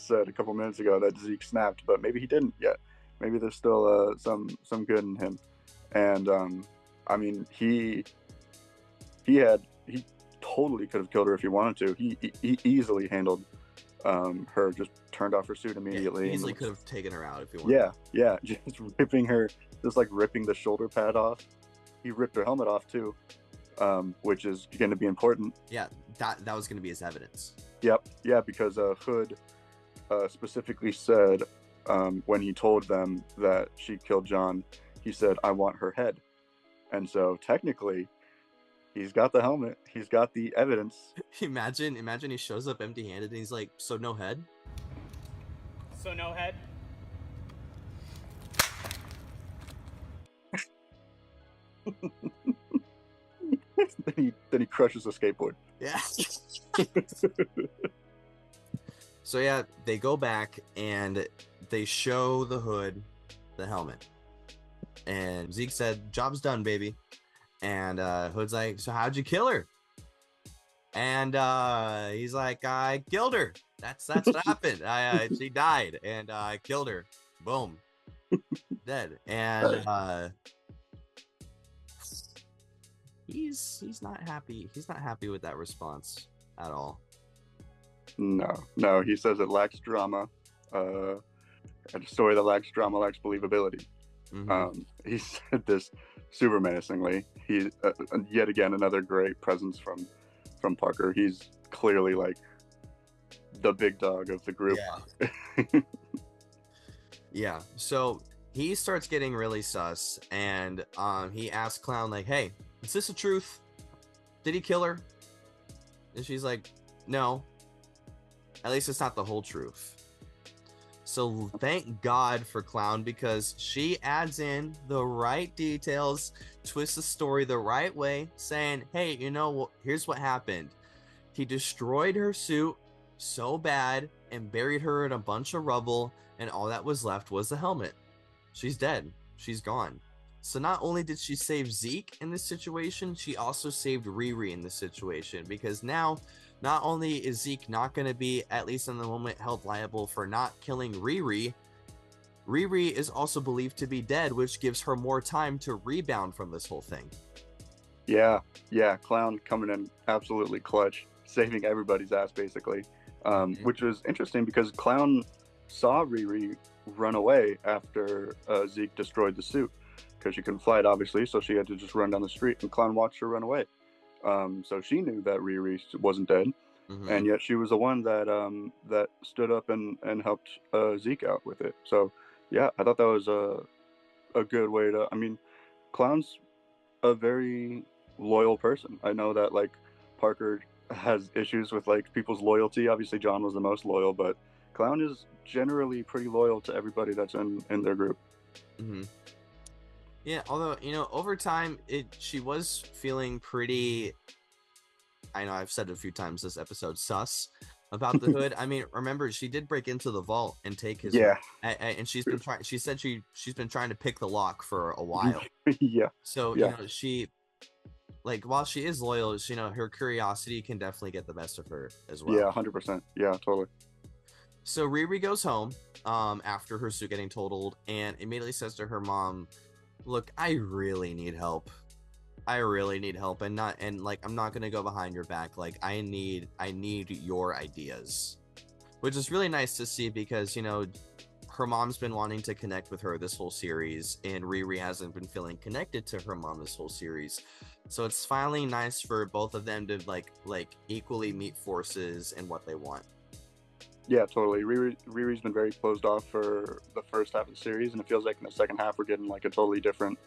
said a couple minutes ago that Zeke snapped, but maybe he didn't yet. Maybe there's still some good in him. And I mean, he totally could have killed her if he wanted to. He easily handled her, just turned off her suit immediately. Yeah, easily could have taken her out if he wanted. Yeah, just ripping her, just like ripping the shoulder pad off. He ripped her helmet off too, which is going to be important. Yeah, that was going to be his evidence. Yep, yeah, because Hood specifically said when he told them that she killed John, he said, "I want her head," and so technically, he's got the helmet. He's got the evidence. Imagine he shows up empty-handed and he's like, "So no head?" So no head? then he crushes a skateboard. Yeah. So yeah, they go back and they show the Hood the helmet. And Zeke said, "Job's done, baby." And Hood's like, "So how'd you kill her?" And he's like, "I killed her. That's what happened. She died, and I killed her. Boom, dead." And he's not happy. He's not happy with that response at all. No. He says it lacks drama. A story that lacks drama lacks believability. Mm-hmm. He said this super menacingly. He yet again another great presence from Parker. He's clearly like the big dog of the group. Yeah. Yeah. So he starts getting really sus, and he asks Clown like, "Hey, is this the truth? Did he kill her?" And she's like, "No. At least it's not the whole truth." So thank God for Clown, because she adds in the right details, twists the story the right way, saying, "Hey, here's what happened. He destroyed her suit so bad and buried her in a bunch of rubble, and all that was left was the helmet. She's dead. She's gone." So not only did she save Zeke in this situation, she also saved Riri in this situation, because now not only is Zeke not going to be, at least in the moment, held liable for not killing Riri, Riri is also believed to be dead, which gives her more time to rebound from this whole thing. Yeah, Clown coming in absolutely clutch, saving everybody's ass basically, which was interesting because Clown saw Riri run away after Zeke destroyed the suit, because she couldn't fly it obviously, so she had to just run down the street, and Clown watched her run away. So she knew that Riri wasn't dead, and yet she was the one that stood up and helped Zeke out with it. So yeah, I thought that was a good way to. I mean, Clown's a very loyal person. I know that like Parker has issues with like people's loyalty. Obviously, John was the most loyal, but Clown is generally pretty loyal to everybody that's in their group. Mm-hmm. Yeah, although, over time, she was feeling pretty, I know I've said it a few times this episode, sus about the Hood. I mean, remember, she did break into the vault and take his, and she's been trying, she said she's been trying to pick the lock for a while. Yeah. So, she, like, while she is loyal, her curiosity can definitely get the best of her as well. Yeah, 100%. Yeah, totally. So Riri goes home after her suit getting totaled, and immediately says to her mom, "Look, I really need help. And I'm not gonna go behind your back. Like, I need your ideas," which is really nice to see, because her mom's been wanting to connect with her this whole series, and Riri hasn't been feeling connected to her mom this whole series. So it's finally nice for both of them to like equally meet forces in what they want. Yeah, totally. Riri's been very closed off for the first half of the series, and it feels like in the second half we're getting like a totally different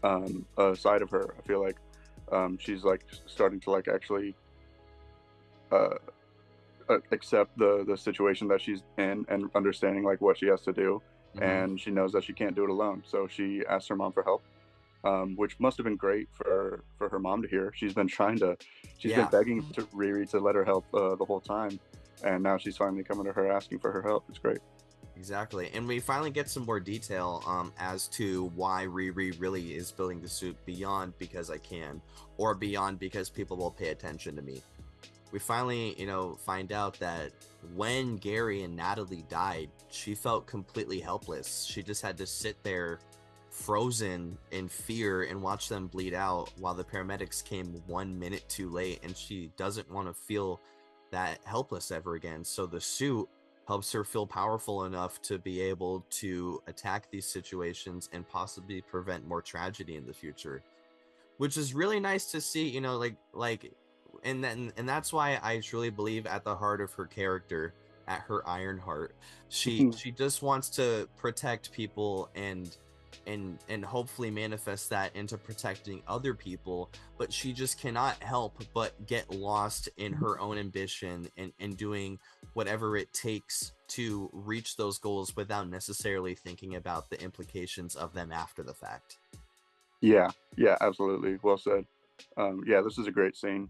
side of her. I feel like she's like starting to like actually accept the situation that she's in, and understanding like what she has to do, and she knows that she can't do it alone. So she asks her mom for help, which must have been great for her mom to hear. She's been been begging to Riri to let her help the whole time. And now she's finally coming to her asking for her help. It's great. Exactly. And we finally get some more detail as to why Riri really is building the suit beyond because I can, or beyond because people will pay attention to me. We finally, find out that when Gary and Natalie died, she felt completely helpless. She just had to sit there frozen in fear and watched them bleed out while the paramedics came 1 minute too late, and she doesn't want to feel that helpless ever again. So the suit helps her feel powerful enough to be able to attack these situations and possibly prevent more tragedy in the future, which is really nice to see, you know, and that's why I truly believe at the heart of her character, at her Ironheart, she just wants to protect people and hopefully manifest that into protecting other people, but she just cannot help but get lost in her own ambition and doing whatever it takes to reach those goals without necessarily thinking about the implications of them after the fact. Yeah, absolutely. Well said. Yeah, this is a great scene.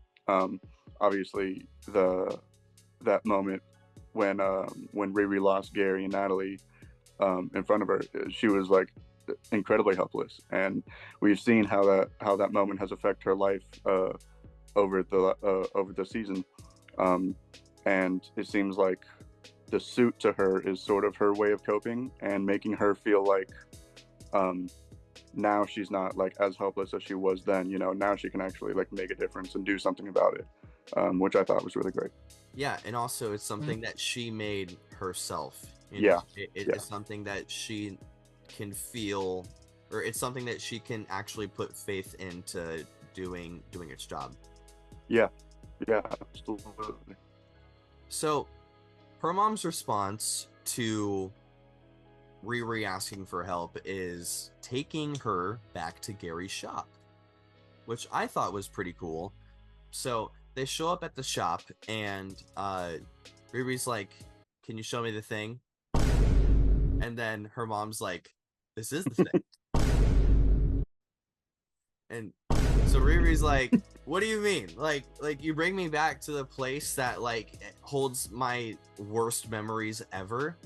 Obviously, that moment when Riri lost Gary and Natalie in front of her, she was like incredibly helpless, and we've seen how that moment has affected her life over the season, and it seems like the suit to her is sort of her way of coping and making her feel like now she's not like as helpless as she was then. You know, now she can actually like make a difference and do something about it, which I thought was really great. Yeah, and also it's something that she made herself. You know, it's something that she can feel, or it's something that she can actually put faith into doing its job. Yeah, absolutely. So her mom's response to Riri asking for help is taking her back to Gary's shop, which I thought was pretty cool. So they show up at the shop, and Riri's like, "Can you show me the thing?" And then her mom's like, "This is the thing." And so Riri's like, "What do you mean? Like you bring me back to the place that like holds my worst memories ever?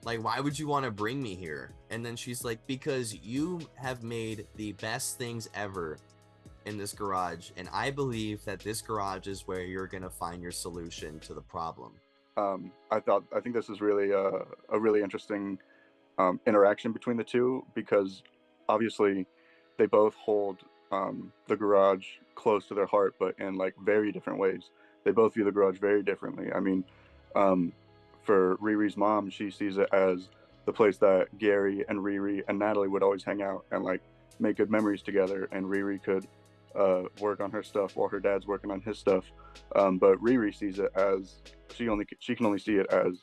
Like, why would you want to bring me here?" And then she's like, "Because you have made the best things ever in this garage, and I believe that this garage is where you're gonna find your solution to the problem." I think this is really a really interesting interaction between the two, because obviously they both hold the garage close to their heart, but in like very different ways. They both view the garage very differently. I mean, for Riri's mom, she sees it as the place that Gary and Riri and Natalie would always hang out and like make good memories together, and Riri could work on her stuff while her dad's working on his stuff. But Riri sees it as she can only see it as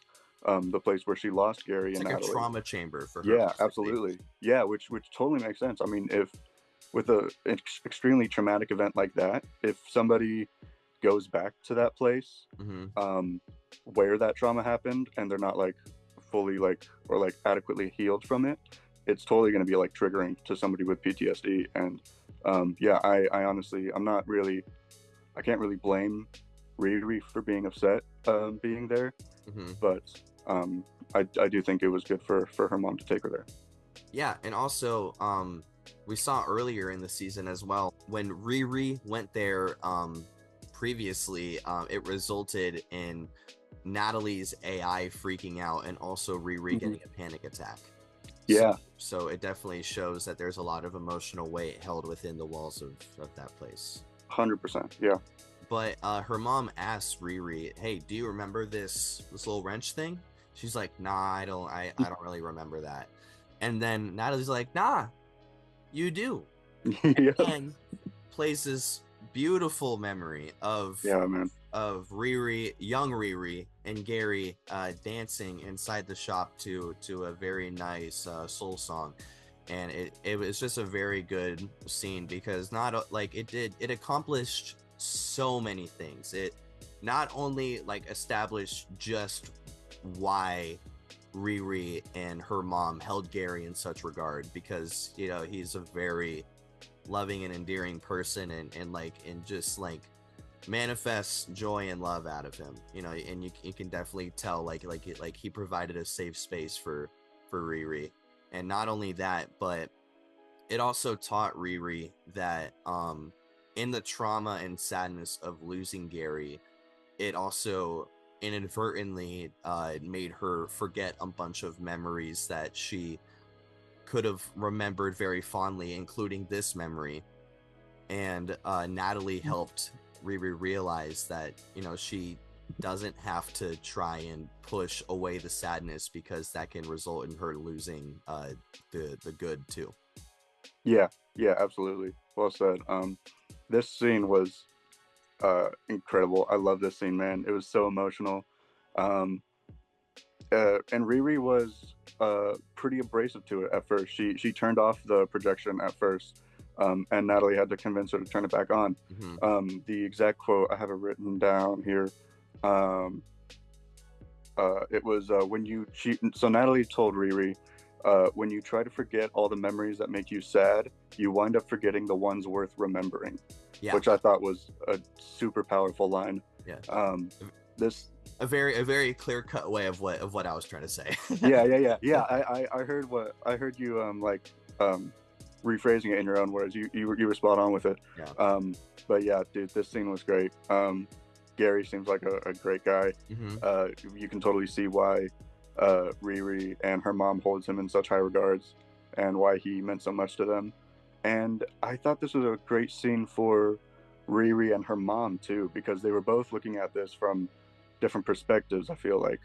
the place where she lost Gary and like Natalie. A trauma chamber for her. Yeah, absolutely. Yeah, which totally makes sense. I mean, if with an extremely traumatic event like that, if somebody goes back to that place where that trauma happened and they're not like fully like or like adequately healed from it, it's totally going to be like triggering to somebody with PTSD. And I honestly, I can't really blame Riri for being upset being there, but I do think it was good for her mom to take her there. Yeah, and also we saw earlier in the season as well, when Riri went there previously, it resulted in Natalie's AI freaking out and also Riri getting a panic attack. So it definitely shows that there's a lot of emotional weight held within the walls of that place. 100%, yeah. But her mom asks Riri, "Hey, do you remember this little wrench thing?" She's like, "Nah, I don't really remember that." And then Natalie's like, "Nah, you do." And plays this beautiful memory of Riri, young Riri, and Gary dancing inside the shop to a very nice soul song. And it was just a very good scene, because it accomplished so many things. It not only like established just why Riri and her mom held Gary in such regard, because you know he's a very loving and endearing person, and just like manifests joy and love out of him, you know, and you can definitely tell like he provided a safe space for Riri. And not only that, but it also taught Riri that in the trauma and sadness of losing Gary, it also inadvertently made her forget a bunch of memories that she could have remembered very fondly, including this memory. And Natalie helped Riri realize that, you know, she doesn't have to try and push away the sadness, because that can result in her losing the good too. Yeah, absolutely. Well said. This scene was incredible. I love this scene, man. It was so emotional. And Riri was pretty abrasive to it at first. She turned off the projection at first, and Natalie had to convince her to turn it back on. Mm-hmm. The exact quote, I have it written down here. It was so Natalie told Riri, when you try to forget all the memories that make you sad, you wind up forgetting the ones worth remembering. Yeah. Which I thought was a super powerful line. Yeah. A very clear cut way of what I was trying to say. Yeah. I heard you rephrasing it in your own words. You were spot on with it. Yeah. But yeah, dude, this scene was great. Gary seems like a great guy. Mm-hmm. You can totally see why Riri and her mom holds him in such high regards, and why he meant so much to them. And I thought this was a great scene for Riri and her mom too, because they were both looking at this from different perspectives. I feel like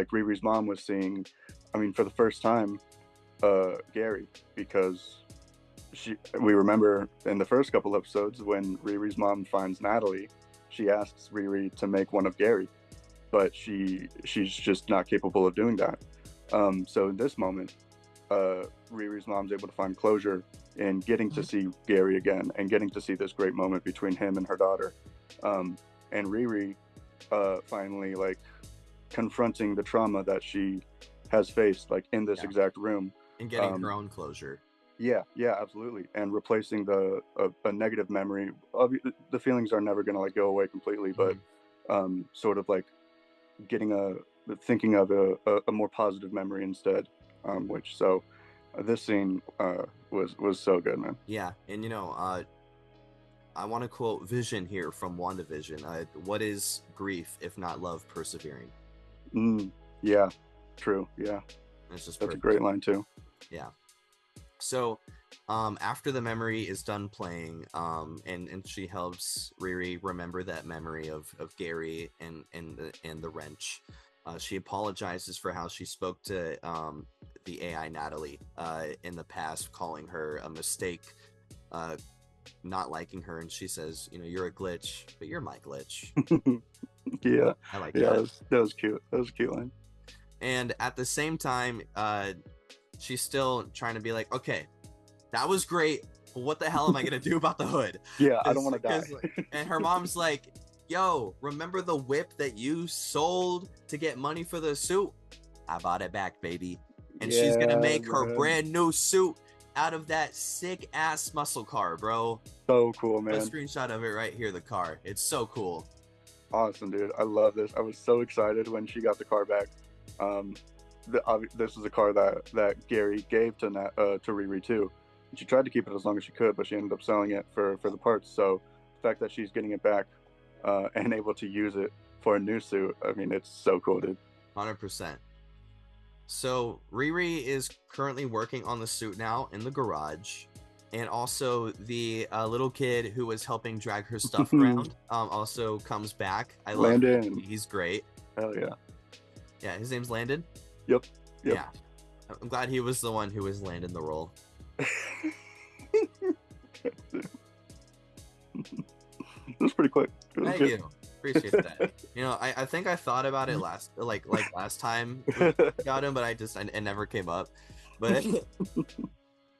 Riri's mom was seeing, for the first time, Gary, because we remember in the first couple episodes when Riri's mom finds Natalie, she asks Riri to make one of Gary, but she's just not capable of doing that. So in this moment, Riri's mom's able to find closure in getting to see Gary again, and getting to see this great moment between him and her daughter. And Riri finally confronting the trauma that she has faced in this exact room, and getting her own closure. Yeah, absolutely. And replacing a negative memory. The feelings are never going to go away completely, but sort of thinking of a more positive memory instead. This scene was so good, man. Yeah, and I want to quote Vision here from WandaVision. What is grief if not love persevering? Yeah, true. Yeah, that's a great line too. Yeah. So after the memory is done playing, and she helps Riri remember that memory of Gary and the wrench, she apologizes for how she spoke to the AI Natalie in the past, calling her a mistake, not liking her, and she says, you're a glitch, but you're my glitch. Yeah, I like that. That was cute. That was a cute line. And at the same time, she's still trying to be like, okay, that was great, but what the hell am I gonna do about the hood? Yeah, I don't want to die. And her mom's like, yo, remember the whip that you sold to get money for the suit? I bought it back, baby. And she's gonna make her brand new suit out of that sick ass muscle car, bro. So cool, man. A screenshot of it right here, the car. It's so cool. Awesome, dude. I love this. I was so excited when she got the car back. This is a car that Gary gave to Riri too. She tried to keep it as long as she could, but she ended up selling it for the parts. So the fact that she's getting it back and able to use it for a new suit, it's so cool, dude. 100%. So Riri is currently working on the suit now in the garage, and also the little kid who was helping drag her stuff around also comes back. I love Landon. him. He's great. Hell yeah. Yeah, his name's Landon. Yep. Yeah, I'm glad he was the one who was landing the role. It was pretty quick. Thank you. Appreciate that. I think I thought about it last time we got him, but it never came up. But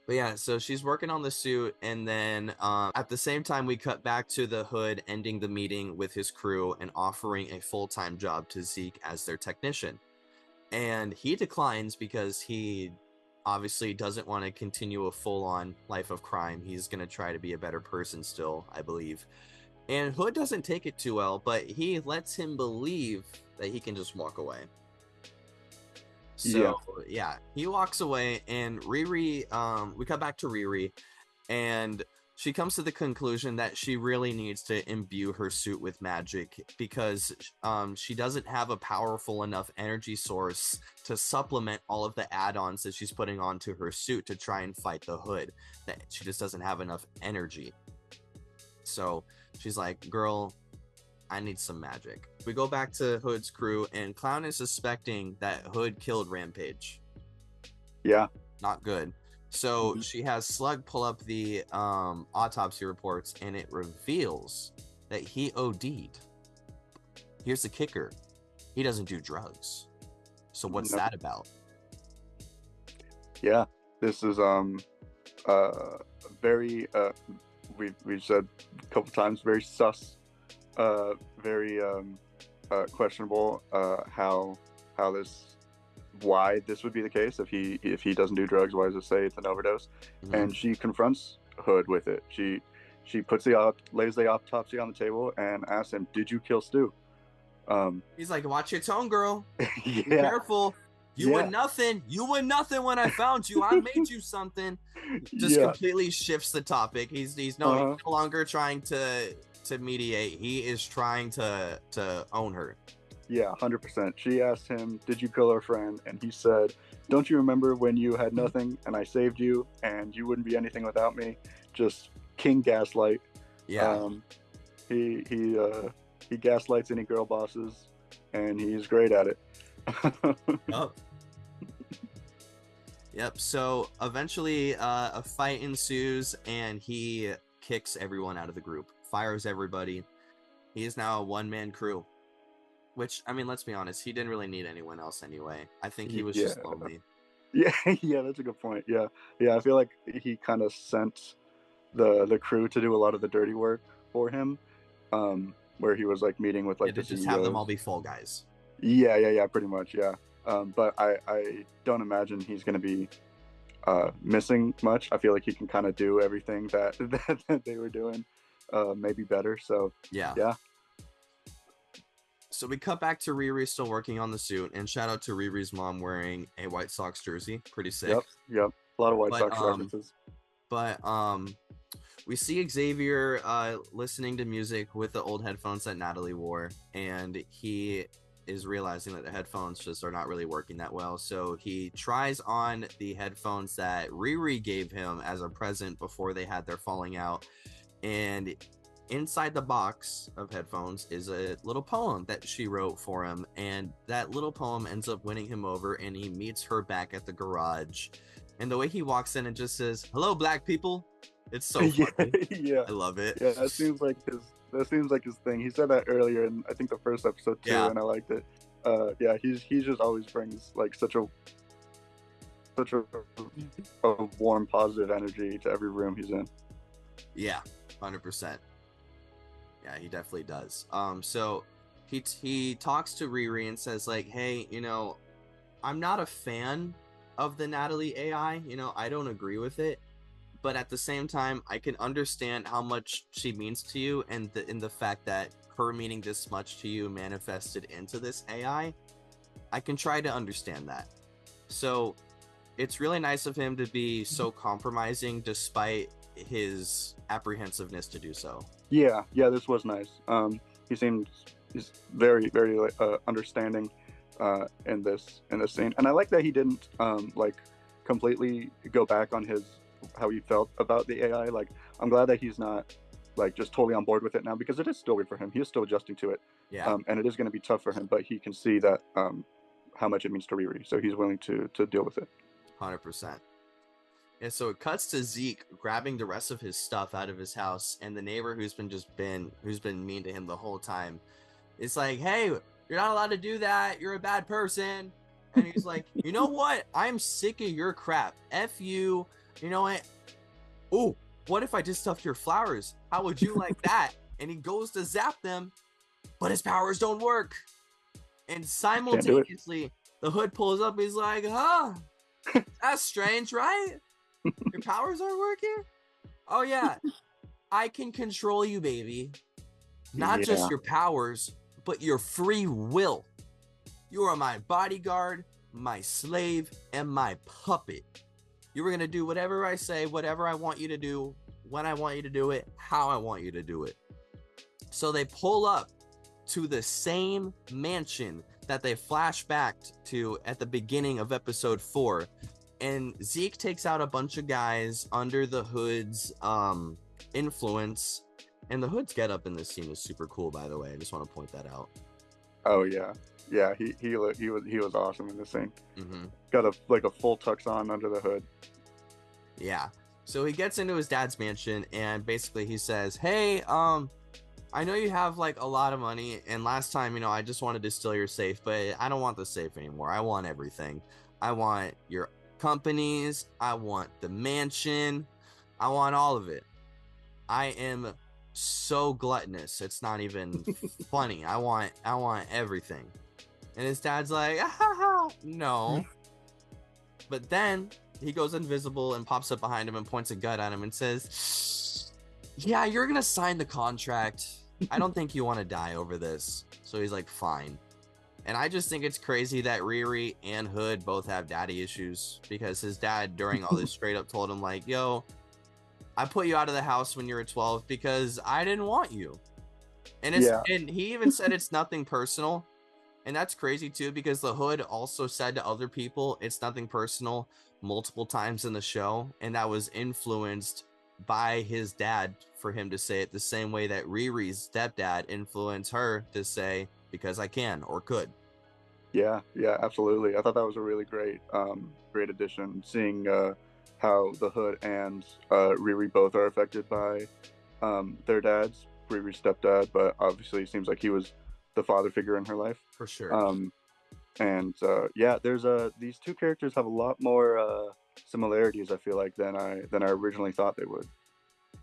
yeah, so she's working on the suit, and then at the same time we cut back to the Hood ending the meeting with his crew and offering a full-time job to Zeke as their technician. And he declines because he obviously doesn't want to continue a full-on life of crime. He's going to try to be a better person still, I believe. And Hood doesn't take it too well, but he lets him believe that he can just walk away. So, yeah, he walks away, and Riri, we cut back to Riri, and she comes to the conclusion that she really needs to imbue her suit with magic because she doesn't have a powerful enough energy source to supplement all of the add-ons that she's putting onto her suit to try and fight the Hood. That she just doesn't have enough energy. So she's like, girl, I need some magic. We go back to Hood's crew, and Clown is suspecting that Hood killed Rampage. Yeah. Not good. So she has Slug pull up the autopsy reports, and it reveals that he OD'd. Here's the kicker. He doesn't do drugs. So what's that about? Yeah, this is very we've said a couple times, very sus, very questionable why this would be the case. If he doesn't do drugs, why does it say it's an overdose? And she confronts Hood with it. She lays the autopsy on the table and asks him, did you kill Stu? He's like, watch your tone, girl. Yeah. Be careful. You were nothing when I found you. I made you something. Just completely shifts the topic. He's no longer trying to mediate. He is trying to own her. Yeah, 100%. She asked him, did you kill our friend? And he said, don't you remember when you had nothing and I saved you and you wouldn't be anything without me? Just king gaslight. Yeah. He gaslights any girl bosses, and he's great at it. Yep. So eventually a fight ensues, and he kicks everyone out of the group, fires everybody. He is now a one-man crew. Which, I mean, let's be honest, he didn't really need anyone else anyway. I think he was just lonely. Yeah, that's a good point. Yeah, I feel like he kind of sent the crew to do a lot of the dirty work for him, where he was like meeting with like the just CEOs. Have them all be fall guys. Yeah, pretty much. Yeah, but I don't imagine he's going to be missing much. I feel like he can kind of do everything that they were doing, maybe better. So yeah. So we cut back to Riri still working on the suit, and shout out to Riri's mom wearing a White Sox jersey. Pretty sick. Yep. A lot of White Sox references. But we see Xavier listening to music with the old headphones that Natalie wore, and he is realizing that the headphones just are not really working that well. So he tries on the headphones that Riri gave him as a present before they had their falling out, and inside the box of headphones is a little poem that she wrote for him, and that little poem ends up winning him over, and he meets her back at the garage, and the way he walks in and just says, hello, black people. It's so funny. Yeah, I love it. Yeah, that seems like his thing. He said that earlier in, I think, the first episode too, and I liked it. He just always brings like such a warm, positive energy to every room he's in. Yeah, 100%. Yeah, he definitely does. So he talks to Riri and says like, hey, I'm not a fan of the Natalie AI. I don't agree with it, but at the same time, I can understand how much she means to you, and in the fact that her meaning this much to you manifested into this AI. I can try to understand that. So it's really nice of him to be so compromising despite his apprehensiveness to do so. Yeah, this was nice. He's very, very understanding in this scene, and I like that he didn't completely go back on how he felt about the AI. Like, I'm glad that he's not like just totally on board with it now, because it is still weird for him. He is still adjusting to it. Yeah. And it is going to be tough for him, but he can see that how much it means to Riri, so he's willing to deal with it. 100%. And so it cuts to Zeke grabbing the rest of his stuff out of his house, and the neighbor who's been mean to him the whole time, it's like, hey, you're not allowed to do that. You're a bad person. And he's like, you know what? I'm sick of your crap. F you. You know what? Oh, what if I just stuffed your flowers? How would you like that? And he goes to zap them, but his powers don't work. And simultaneously, the Hood pulls up. He's like, huh? That's strange, right? Your powers aren't working? Oh, yeah. I can control you, baby. Not just your powers, but your free will. You are my bodyguard, my slave, and my puppet. You were going to do whatever I say, whatever I want you to do, when I want you to do it, how I want you to do it. So they pull up to the same mansion that they flash back to at the beginning of episode 4. And Zeke takes out a bunch of guys under the Hood's influence. And the Hood's getup in this scene is super cool, by the way. I just want to point that out. Oh yeah, yeah. He was awesome in this scene. Mm-hmm. Got a full tux on under the hood. Yeah. So he gets into his dad's mansion and basically he says, "Hey, I know you have like a lot of money, and last time, you know, I just wanted to steal your safe, but I don't want the safe anymore. I want everything. I want your companies. I want the mansion. I want all of it. I am so gluttonous. It's not even funny. I want everything." And his dad's like, no. But then he goes invisible and pops up behind him and points a gun at him and says, "Yeah, you're gonna sign the contract. I don't think you want to die over this." So he's like, fine. And I just think it's crazy that Riri and Hood both have daddy issues, because his dad during all this straight up told him like, "Yo, I put you out of the house when you were 12 because I didn't want you." And and he even said it's nothing personal. And that's crazy too, because the Hood also said to other people it's nothing personal multiple times in the show, and that was influenced by his dad for him to say it the same way that Riri's stepdad influenced her to say because I can or could. Yeah, absolutely. I thought that was a really great addition, seeing how the Hood and Riri both are affected by their dads. Riri's stepdad, but obviously it seems like he was the father figure in her life. For sure. There's these two characters have a lot more similarities, I feel like, than I originally thought they would.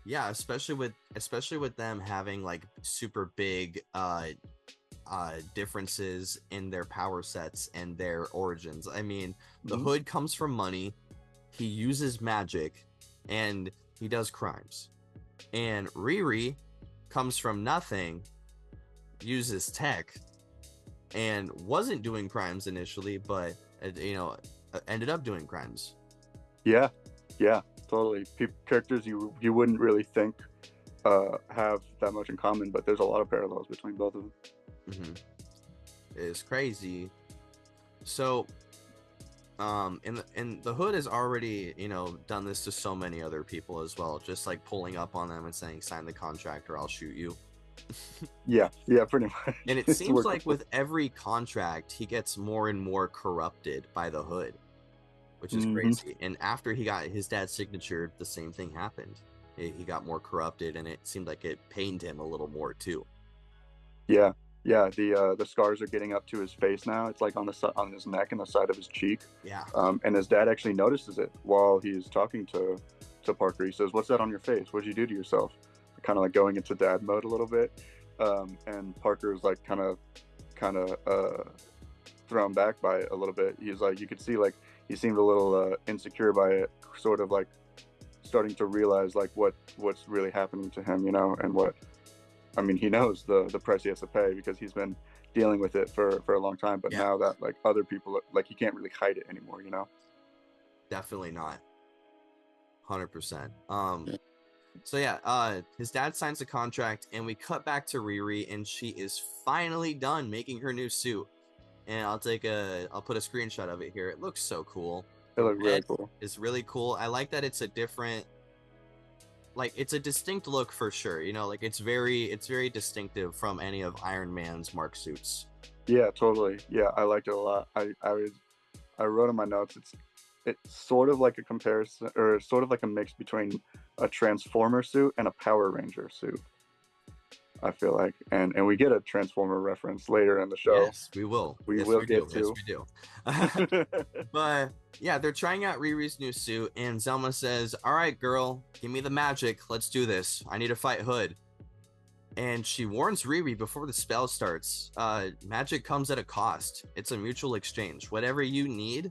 Yeah, especially with them having like super big differences in their power sets and their origins. I mean, the Hood comes from money, he uses magic, and he does crimes. And Riri comes from nothing, uses tech, and wasn't doing crimes initially, but ended up doing crimes. Yeah, totally. Characters you wouldn't really think have that much in common, but there's a lot of parallels between both of them. Mm-hmm. It's crazy. So and the Hood has already done this to so many other people as well, just like pulling up on them and saying, "Sign the contract or I'll shoot you." yeah, pretty much. And it seems like with every contract he gets more and more corrupted by the Hood, which is crazy. And after he got his dad's signature, the same thing happened. He got more corrupted, and it seemed like it pained him a little more too. Yeah. The scars are getting up to his face now. It's like on his neck and the side of his cheek. Yeah. And his dad actually notices it while he's talking to Parker. He says, "What's that on your face? What'd you do to yourself?" Kind of like going into dad mode a little bit. And Parker's like kind of thrown back by it a little bit. He's like, you could see like he seemed a little insecure by it, sort of like starting to realize like what's really happening to him, and he knows the price he has to pay because he's been dealing with it for a long time, but now that like other people, like, he can't really hide it anymore, Definitely not. 100%. So his dad signs the contract, and we cut back to Riri, and she is finally done making her new suit. And I'll put a screenshot of it here. It looks so cool. It looks really cool. It's really cool. I like that it's a different, like, it's a distinct look for sure. Like it's very distinctive from any of Iron Man's Mark suits. Yeah, totally. Yeah, I liked it a lot. I wrote in my notes, it's sort of like a comparison, or sort of like a mix between a Transformer suit and a Power Ranger suit, I feel like. And we get a Transformer reference later in the show. Yes, we will. We get to. Yes, we do. But yeah, they're trying out Riri's new suit, and Zelma says, "All right, girl, give me the magic. Let's do this. I need to fight Hood." And she warns Riri before the spell starts. Magic comes at a cost. It's a mutual exchange. Whatever you need,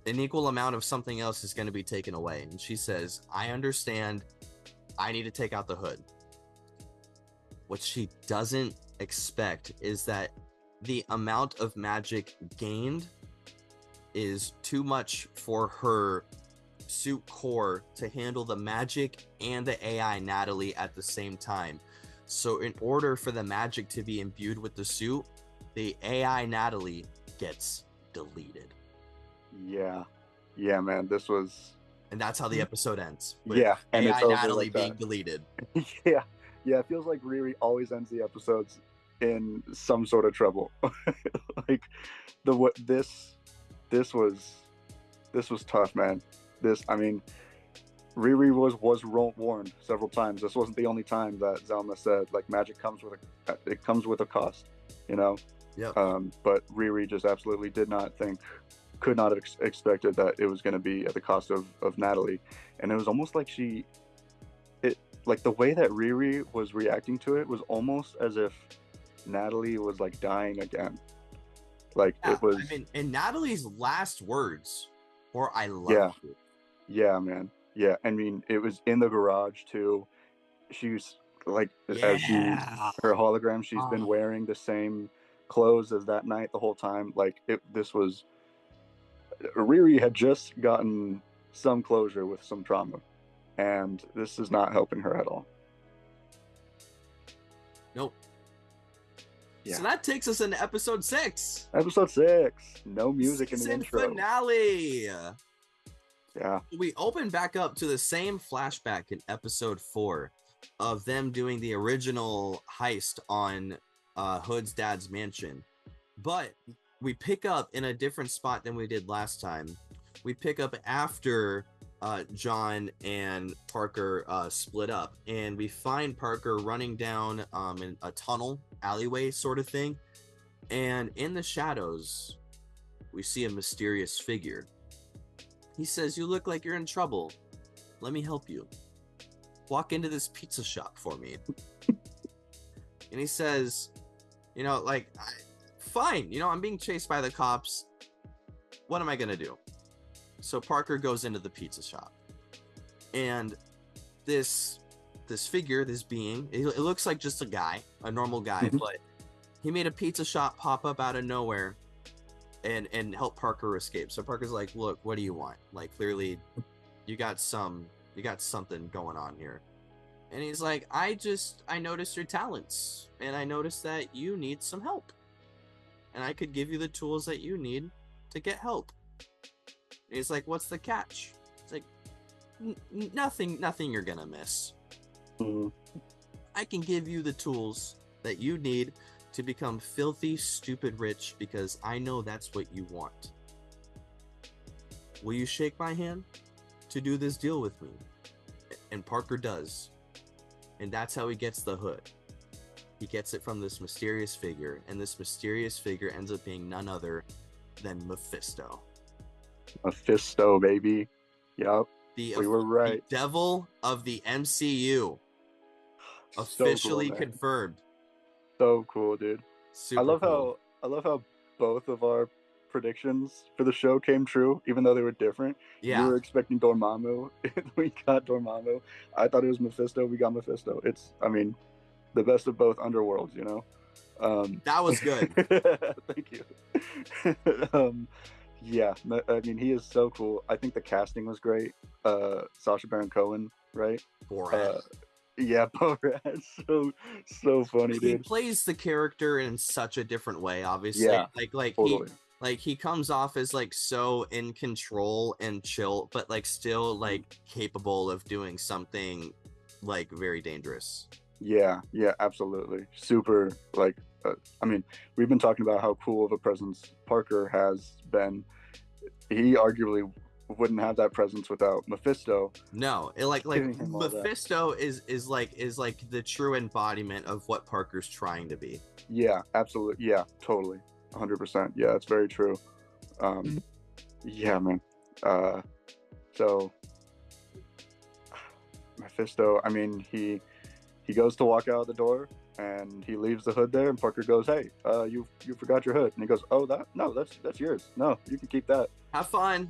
an equal amount of something else is going to be taken away. And she says, "I understand. I need to take out the Hood." What she doesn't expect is that the amount of magic gained is too much for her suit core to handle the magic and the AI Natalie at the same time. So in order for the magic to be imbued with the suit, the AI Natalie gets deleted. Yeah, man, this was, and that's how the episode ends, with and AI it's over Natalie like being that. deleted. Yeah, it feels like Riri always ends the episodes in some sort of trouble. Like this was tough, man. I mean, Riri was warned several times. This wasn't the only time that Zelma said, like, magic comes with a cost, you know. Yep. But Riri just absolutely could not have expected that it was going to be at the cost of Natalie. And it was almost like like the way that Riri was reacting to it was almost as if Natalie was like dying again. Like, yeah, it was. I mean, and Natalie's last words were "I love you." Yeah, man. Yeah, I mean, it was in the garage too. She's like, as her hologram, she's been wearing the same clothes as that night the whole time. Like, this was, Riri had just gotten some closure with some trauma, and this is not helping her at all. Nope. Yeah. So that takes us into episode 6. Episode 6. No music Season in the intro. finale. Yeah. We open back up to the same flashback in episode 4 of them doing the original heist on Hood's dad's mansion. But we pick up in a different spot than we did last time. We pick up after John and Parker split up, and we find Parker running down in a tunnel alleyway sort of thing, and in the shadows we see a mysterious figure. He says, "You look like you're in trouble. Let me help you. Walk into this pizza shop for me." And he says, you know, like, fine, you know, I'm being chased by the cops. What am I gonna do? So Parker goes into the pizza shop, and this figure, this being, it looks like just a normal guy, but he made a pizza shop pop up out of nowhere and help Parker escape. So Parker's like, "Look, what do you want? Like, clearly you got something going on here." And he's like, I noticed your talents, and I noticed that you need some help, and I could give you the tools that you need to get help." And he's like, "What's the catch?" It's like, nothing you're gonna miss. I can give you the tools that you need to become filthy, stupid rich, because I know that's what you want. Will you shake my hand to do this deal with me? And Parker does. And that's how he gets the hood. He gets it from this mysterious figure, and this mysterious figure ends up being none other than Mephisto. Mephisto, baby. Yup. We were right. The devil of the MCU. Officially so cool, confirmed. So cool, dude. Super cool. I love how both of our predictions for the show came true, even though they were different. Yeah. You were expecting Dormammu. We got Dormammu. I thought it was Mephisto. We got Mephisto. It's, I mean, the best of both underworlds, you know? That was good. Thank you. Yeah, I mean, he is so cool. I think the casting was great. Sacha Baron Cohen, right? Borat. Yeah, Borat. So funny, dude. He plays the character in such a different way, obviously. Yeah, like totally. he comes off as like so in control and chill, but like still like capable of doing something like very dangerous. Yeah, absolutely. Super, like, I mean, we've been talking about how cool of a presence Parker has been. He arguably wouldn't have that presence without Mephisto. No, like Mephisto is like the true embodiment of what Parker's trying to be. Yeah, absolutely. Yeah, totally. 100%. Yeah, that's very true. Yeah, man. So Mephisto, I mean, he goes to walk out the door, and he leaves the hood there, and Parker goes, "Hey, you forgot your hood." And he goes, "Oh, that's yours. No, you can keep that. Have fun."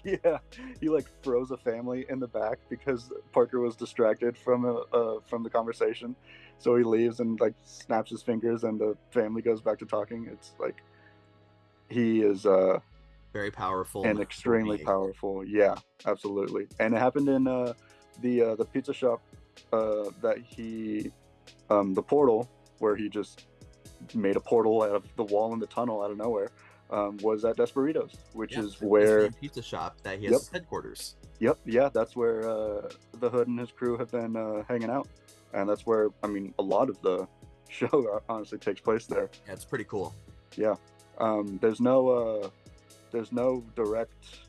Yeah, he like froze a family in the back because Parker was distracted from the conversation. So he leaves and like snaps his fingers, and the family goes back to talking. It's like he is very powerful and extremely powerful. Yeah, absolutely. And it happened in the pizza shop that he the portal where he just made a portal out of the wall in the tunnel out of nowhere was at Desperitos, which is where the pizza shop that he has his headquarters. Yep, yeah, that's where the Hood and his crew have been hanging out, and that's where a lot of the show honestly takes place there. Yeah, it's pretty cool. Yeah, there's no direct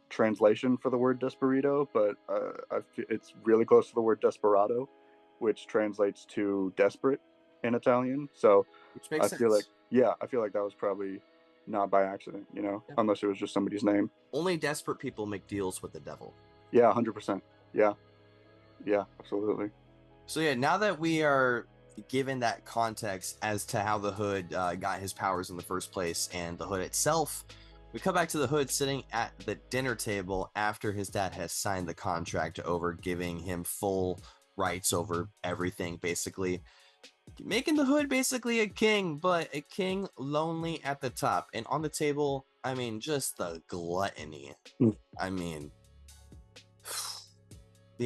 translation for the word desperito, but it's really close to the word desperado, which translates to desperate in Italian. So which makes sense. I feel like that was probably not by accident, unless it was just somebody's name. Only desperate people make deals with the devil. Yeah, 100%. Yeah, absolutely. So yeah, now that we are given that context as to how the Hood got his powers in the first place and the Hood itself, we come back to the Hood sitting at the dinner table after his dad has signed the contract over, giving him full rights over everything, basically making the Hood basically a king, but a king lonely at the top. And on the table, just the gluttony. The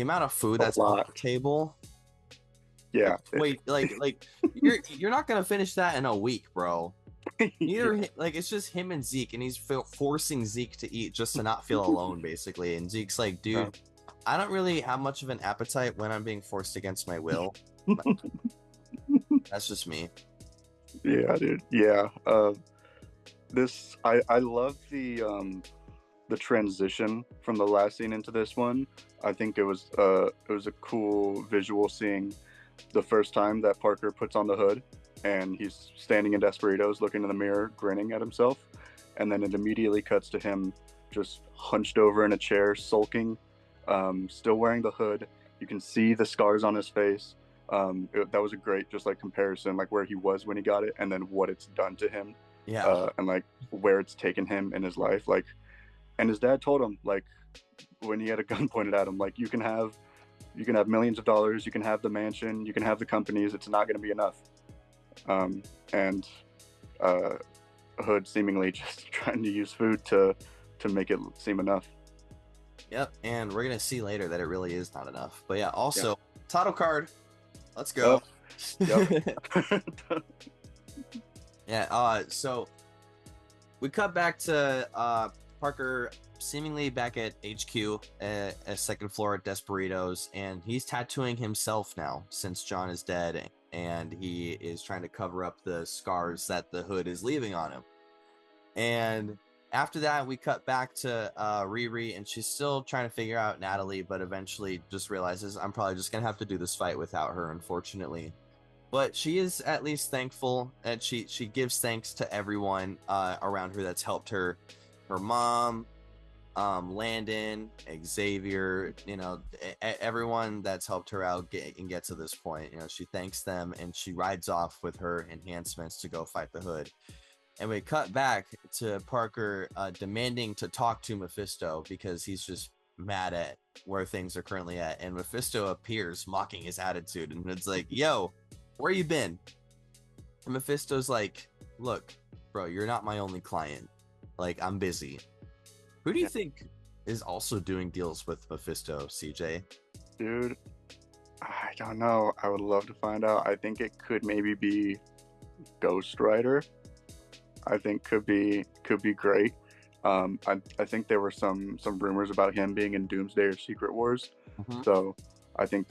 amount of food that's on the table. Yeah. Wait, like you're not gonna finish that in a week, bro. It's just him and Zeke, and he's forcing Zeke to eat just to not feel alone, basically. And Zeke's like, dude, I don't really have much of an appetite when I'm being forced against my will. That's just me. Yeah, dude. Yeah. I love the transition from the last scene into this one. I think it was a cool visual seeing the first time that Parker puts on the Hood and he's standing in Desperitos looking in the mirror grinning at himself, and then it immediately cuts to him just hunched over in a chair sulking, still wearing the Hood. You can see the scars on his face. That was a great comparison, like where he was when he got it and then what it's done to him. And like where it's taken him in his life. Like, and his dad told him, like, when he had a gun pointed at him, like, you can have millions of dollars, you can have the mansion, you can have the companies, it's not going to be enough. And Hood seemingly just trying to use food to make it seem enough. Yep, and we're gonna see later that it really is not enough. But yeah, also title card. Let's go. Yep. Yeah. So we cut back to Parker seemingly back at HQ, a second floor at Desperitos, and he's tattooing himself now since John is dead, and he is trying to cover up the scars that the Hood is leaving on him. And after that, we cut back to Riri, and she's still trying to figure out Natalie, but eventually just realizes, I'm probably just gonna have to do this fight without her, unfortunately. But she is at least thankful, and she gives thanks to everyone around her that's helped her. Her mom, Landon, Xavier, everyone that's helped her out get to this point. She thanks them, and she rides off with her enhancements to go fight the Hood. And we cut back to Parker demanding to talk to Mephisto because he's just mad at where things are currently at. And Mephisto appears, mocking his attitude, and it's like, yo, where you been? And Mephisto's like, look, bro, you're not my only client. Like, I'm busy. Who do you think is also doing deals with Mephisto, CJ? Dude, I don't know. I would love to find out. I think it could maybe be Ghost Rider. I think could be great. I think there were some rumors about him being in Doomsday or Secret Wars. Mm-hmm. So I think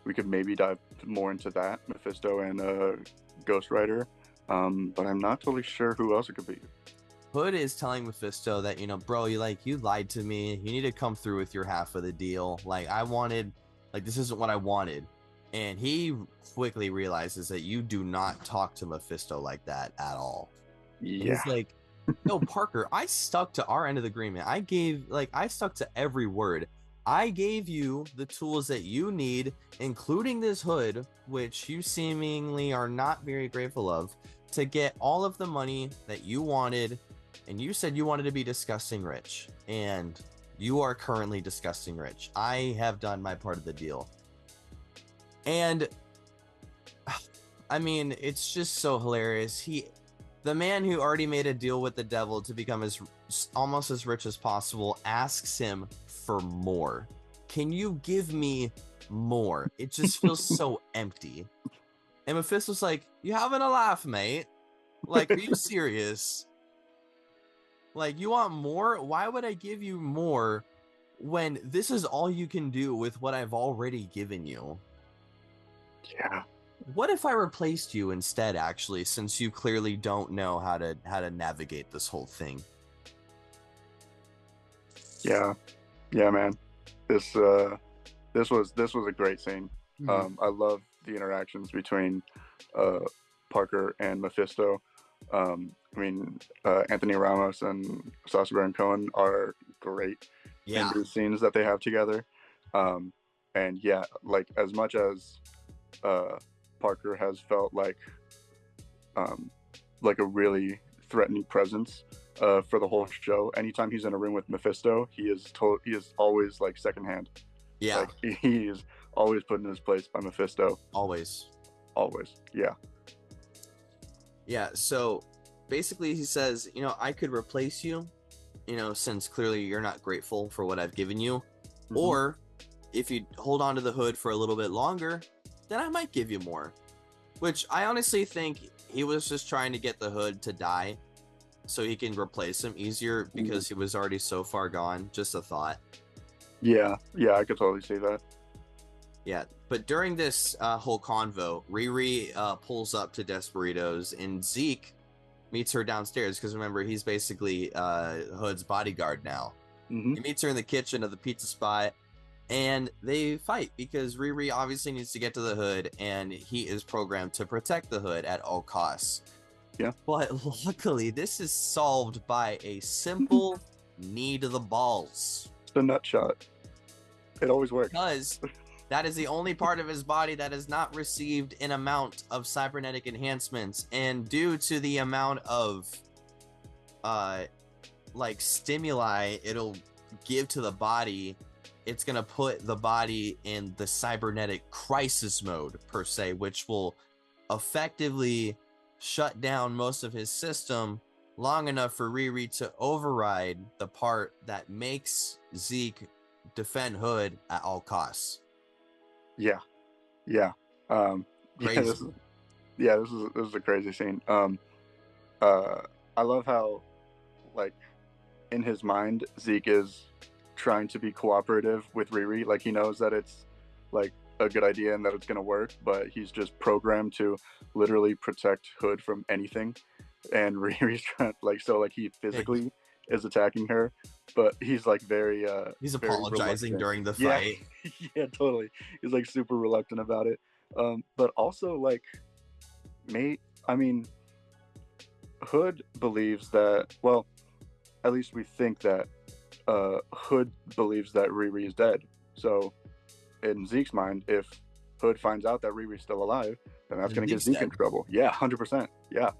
we could maybe dive more into that, Mephisto and Ghost Rider. But I'm not totally sure who else it could be. Hood is telling Mephisto that, bro, you lied to me. You need to come through with your half of the deal. This isn't what I wanted. And he quickly realizes that you do not talk to Mephisto like that at all. Yeah. He's like, no, Parker, I stuck to our end of the agreement. I stuck to every word. I gave you the tools that you need, including this Hood, which you seemingly are not very grateful of, to get all of the money that you wanted. And you said you wanted to be disgusting rich, and you are currently disgusting rich. I have done my part of the deal. And it's just so hilarious. The man who already made a deal with the devil to become almost as rich as possible asks him for more. Can you give me more? It just feels so empty. And Mephisto's like, you having a laugh, mate? Like, are you serious? Like, you want more? Why would I give you more when this is all you can do with what I've already given you? Yeah. What if I replaced you instead, actually, since you clearly don't know how to navigate this whole thing? Yeah. Yeah, man. This was a great scene. I love the interactions between Parker and Mephisto. Anthony Ramos and Sacha Baron Cohen are great in these scenes that they have together. And yeah, like as much as Parker has felt like a really threatening presence for the whole show, anytime he's in a room with Mephisto, he is always like secondhand. Yeah. Like he is always put in his place by Mephisto. Always. Yeah. Yeah, so basically he says, I could replace you, since clearly you're not grateful for what I've given you. Mm-hmm. Or if you hold on to the hood for a little bit longer, then I might give you more. Which I honestly think he was just trying to get the hood to die so he can replace him easier because he was already so far gone. Just a thought. Yeah, I could totally see that. Yeah, but during this whole convo, Riri pulls up to Desperitos, and Zeke meets her downstairs because remember, he's basically Hood's bodyguard now. Mm-hmm. He meets her in the kitchen of the pizza spot, and they fight because Riri obviously needs to get to the hood, and he is programmed to protect the hood at all costs. Yeah. But luckily, this is solved by a simple knee to the balls. It's the nut shot. It always works. Because that is the only part of his body that has not received an amount of cybernetic enhancements. And due to the amount of stimuli it'll give to the body, it's going to put the body in the cybernetic crisis mode, per se, which will effectively shut down most of his system long enough for Riri to override the part that makes Zeke defend Hood at all costs. Yeah. Crazy. This is a crazy scene. I love how, like, in his mind, Zeke is trying to be cooperative with Riri. Like, he knows that it's like a good idea and that it's gonna work, but he's just programmed to literally protect Hood from anything. And Riri's trying, he physically is attacking her, but he's like very he's apologizing during the fight. Yeah, totally. He's like super reluctant about it. But also Hood believes that, well, at least we think that Hood believes that Riri is dead. So in Zeke's mind, if Hood finds out that Riri's still alive, then that's going to get Zeke in trouble. Yeah, 100%. Yeah.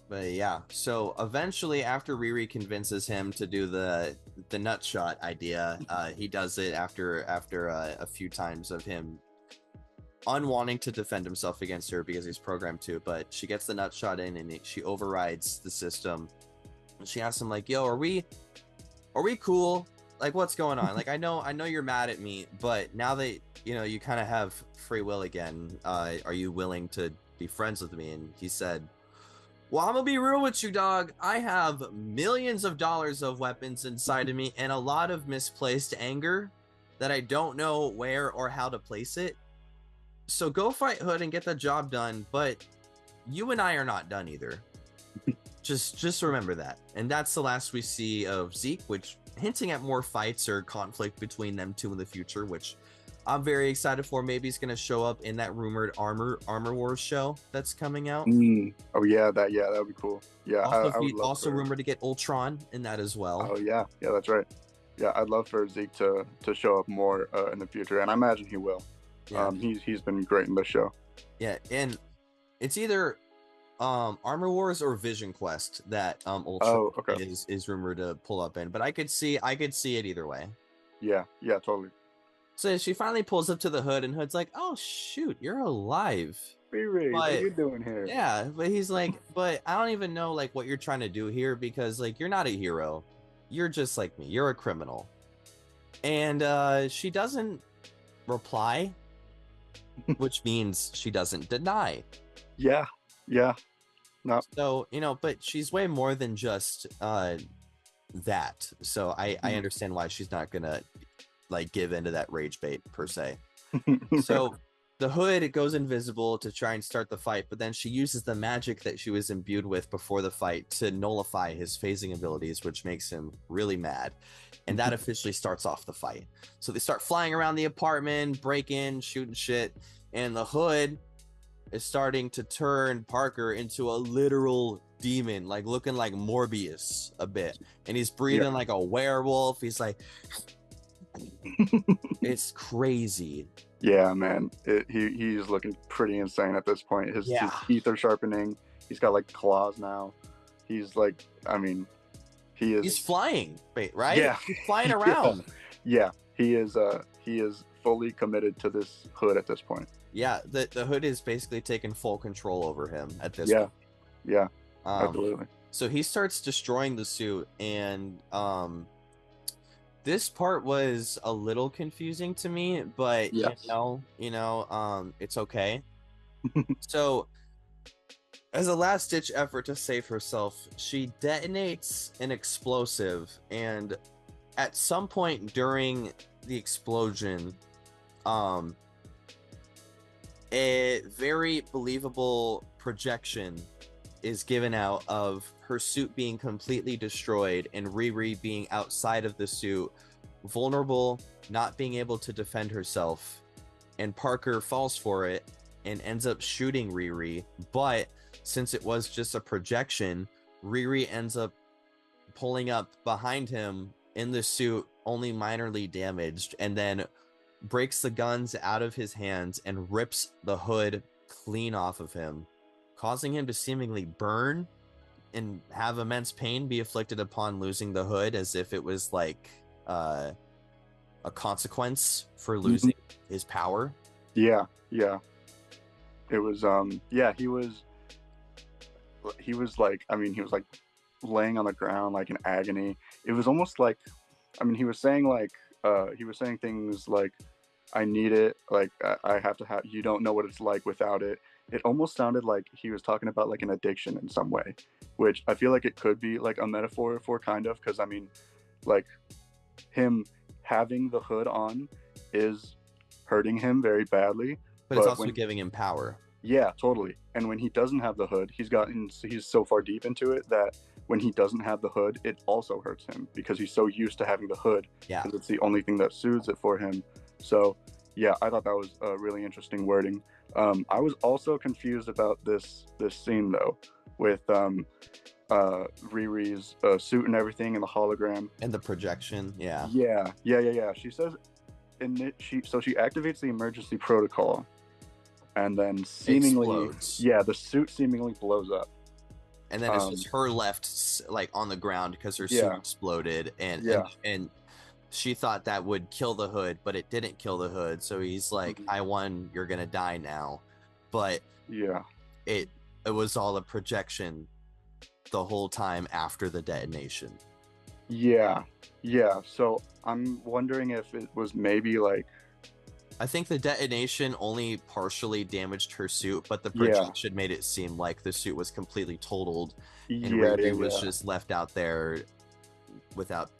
But yeah, so eventually after Riri convinces him to do the nut shot idea, he does it after a few times of him unwanting to defend himself against her because he's programmed to, but she gets the nut shot in and she overrides the system. And she asks him like, yo, are we cool? Like, what's going on? Like, I know you're mad at me, but now that, you kind of have free will again, are you willing to be friends with me? And he said, well, I'm gonna be real with you, dog. I have millions of dollars of weapons inside of me and a lot of misplaced anger that I don't know where or how to place it. So go fight Hood and get the job done, but you and I are not done either. Just remember that. And that's the last we see of Zeke, which hinting at more fights or conflict between them two in the future, which I'm very excited for. Maybe he's going to show up in that rumored Armor Wars show that's coming out. Oh yeah, that would be cool. Yeah, also rumored to get Ultron in that as well. Oh yeah, that's right. Yeah, I'd love for Zeke to show up more in the future, and I imagine he will. Yeah. He's been great in the show. Yeah, and it's either Armor Wars or Vision Quest that Ultron is rumored to pull up in, but I could see it either way. Yeah, totally. So she finally pulls up to the Hood, and Hood's like, oh shoot, you're alive. Riri, what are But you doing here? yeah, but he's like, but I don't even know like what you're trying to do here because like you're not a hero. You're just like me. You're a criminal. And she doesn't reply, which means she doesn't deny. Yeah, yeah. No. So, but she's way more than just that. So I understand why she's not gonna like give into that rage bait per se. So the hood, it goes invisible to try and start the fight, but then she uses the magic that she was imbued with before the fight to nullify his phasing abilities, which makes him really mad. And that officially starts off the fight. So they start flying around the apartment, break in, shooting shit, and the hood is starting to turn Parker into a literal demon, like looking like Morbius a bit. And he's breathing like a werewolf. He's like, it's crazy. Yeah, man. He's looking pretty insane at this point. His teeth are sharpening. He's got like claws now. He's like, I mean, he's flying, right? Yeah. He's flying around. Yeah. He is fully committed to this hood at this point. Yeah, the hood is basically taking full control over him at this point. Yeah. Absolutely. So he starts destroying the suit, and this part was a little confusing to me, but it's okay. So as a last ditch effort to save herself, she detonates an explosive, and at some point during the explosion, a very believable projection is given out of her suit being completely destroyed and Riri being outside of the suit, vulnerable, not being able to defend herself. And Parker falls for it and ends up shooting Riri. But since it was just a projection, Riri ends up pulling up behind him in the suit, only minorly damaged, and then breaks the guns out of his hands and rips the hood clean off of him, causing him to seemingly burn and have immense pain be afflicted upon losing the hood, as if it was like a consequence for losing his power. Yeah. It was he was like, I mean, he was like laying on the ground like in agony. It was almost like, I mean, he was saying things like, I need it, like I have to have, you don't know what it's like without it. It almost sounded like he was talking about like an addiction in some way, which I feel like it could be like a metaphor for, kind of, because I mean, like, him having the hood on is hurting him very badly, but it's also giving him power. Yeah, totally. And when he doesn't have the hood, he's so far deep into it that when he doesn't have the hood, it also hurts him because he's so used to having the hood. Yeah, because it's the only thing that soothes it for him. So yeah, I thought that was a really interesting wording. I was also confused about this scene though, with Riri's suit and everything, and the hologram and the projection. Yeah. She says, she activates the emergency protocol, and then seemingly the suit seemingly blows up, and then it's just her left like on the ground because her suit exploded, and she thought that would kill the hood, but it didn't kill the hood. So he's like, I won, you're gonna die now. But it was all a projection the whole time after the detonation. Yeah. So I'm wondering if it was maybe like, I think the detonation only partially damaged her suit, but the projection made it seem like the suit was completely totaled, and Riri was just left out there without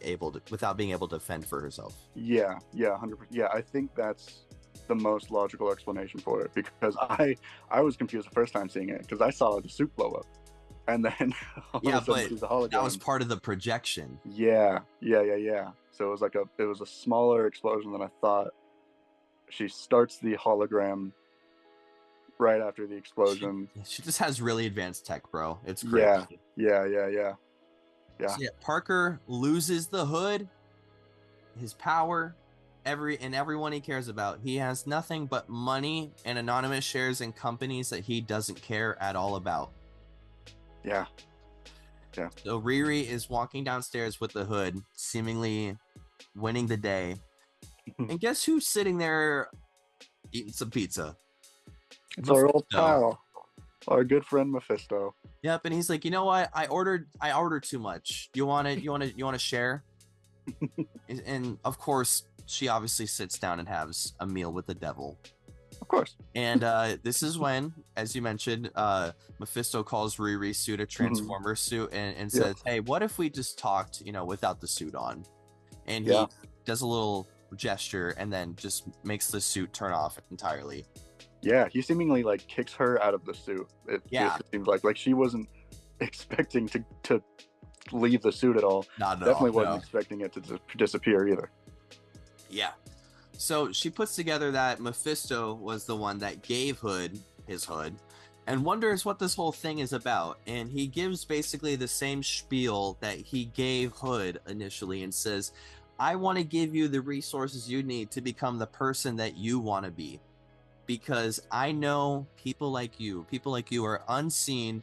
being able to fend for herself. 100%. Yeah, I think that's the most logical explanation for it, because I was confused the first time seeing it because I saw the suit blow up, and then but that was part of the projection. Yeah. So it was a smaller explosion than I thought. She starts the hologram right after the explosion. She just has really advanced tech, bro. It's crazy. Yeah. So Parker loses the hood, his power, everyone he cares about. He has nothing but money and anonymous shares in companies that he doesn't care at all about. Yeah. So Riri is walking downstairs with the hood, seemingly winning the day. And guess who's sitting there eating some pizza? It's our old Mephisto. pal, our good friend Mephisto. Yep, and he's like, you know what? I ordered too much. You want it? You want to share? And of course, she obviously sits down and has a meal with the devil. Of course. And this is when, as you mentioned, Mephisto calls Riri's suit a Transformer suit and says, hey, what if we just talked, without the suit on? And he does a little gesture and then just makes the suit turn off entirely. Yeah, he seemingly like kicks her out of the suit. It seems like she wasn't expecting to leave the suit at all. Not at Definitely all, wasn't no. expecting it to disappear either. Yeah. So she puts together that Mephisto was the one that gave Hood his hood and wonders what this whole thing is about. And he gives basically the same spiel that he gave Hood initially and says, I want to give you the resources you need to become the person that you want to be. Because I know people like you are unseen,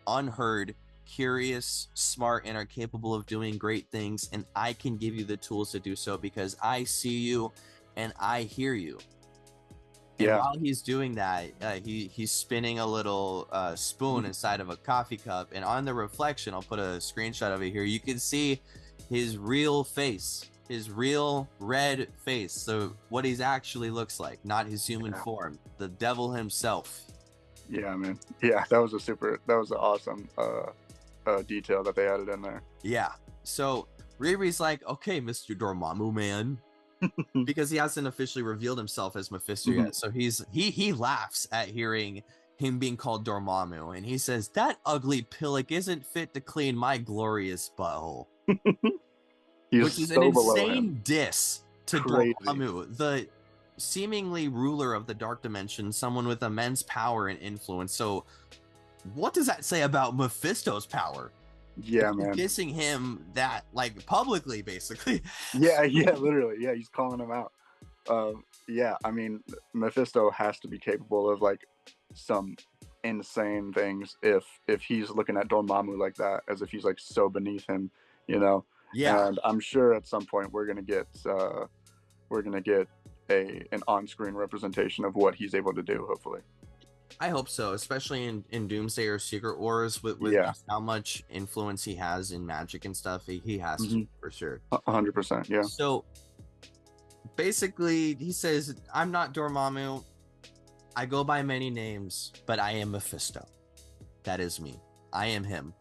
unheard, curious, smart, and are capable of doing great things. And I can give you the tools to do so because I see you and I hear you. And while he's doing that, he's spinning a little spoon inside of a coffee cup. And on the reflection, I'll put a screenshot of it here. You can see his real face. His real red face, so what he's actually looks like, not his human form, the devil himself. Yeah, man. Yeah, that was an awesome detail that they added in there. Yeah. So Riri's like, okay, Mr. Dormammu man, because he hasn't officially revealed himself as Mephisto yet. So he laughs at hearing him being called Dormammu, and he says, that ugly pillock isn't fit to clean my glorious butthole. Which is an insane diss to Dormammu, the seemingly ruler of the dark dimension, someone with immense power and influence. So what does that say about Mephisto's power? Yeah, man. Dissing him that, like, publicly, basically. Yeah, literally. Yeah, he's calling him out. Yeah, I mean, Mephisto has to be capable of, like, some insane things if he's looking at Dormammu like that, as if he's, like, so beneath him, Yeah, and I'm sure at some point we're gonna get an on-screen representation of what he's able to do. Hopefully, I hope so, especially in Doomsday or Secret Wars with just how much influence he has in magic and stuff. He has to, for sure. 100%. Yeah. So basically, he says, "I'm not Dormammu. I go by many names, but I am Mephisto. That is me. I am him.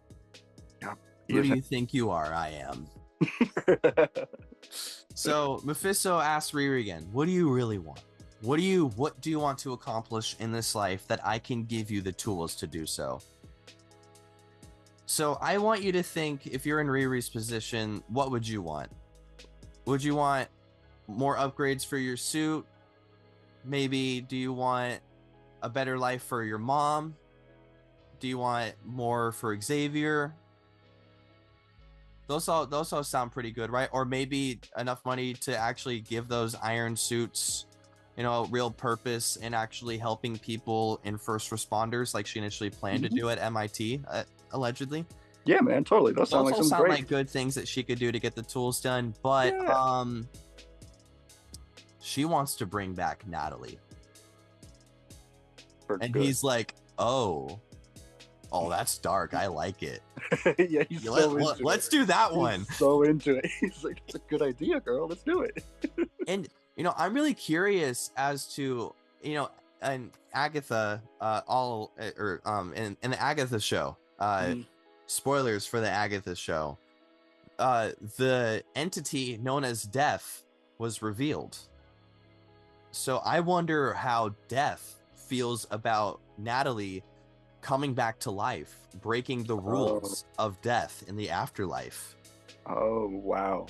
Yeah. Who do you think you are? I am." So Mephisto asks Riri again, what do you really want? What do you want to accomplish in this life that I can give you the tools to do so? So I want you to think, if you're in Riri's position, what would you want? Would you want more upgrades for your suit? Maybe do you want a better life for your mom? Do you want more for Xavier? Those all sound pretty good, right? Or maybe enough money to actually give those iron suits, real purpose and actually helping people in first responders, like she initially planned to do at MIT, allegedly. Yeah, man, totally. Those sound like good things that she could do to get the tools done. But she wants to bring back Natalie, and he's like, "Oh, that's dark. I like it." Yeah, he's let's do that one. He's so into it. He's like, "It's a good idea, girl. Let's do it." And I'm really curious as to and Agatha, in the Agatha show. Spoilers for the Agatha show. The entity known as Death was revealed. So I wonder how Death feels about Natalie coming back to life, breaking the rules of death in the afterlife. Oh, wow.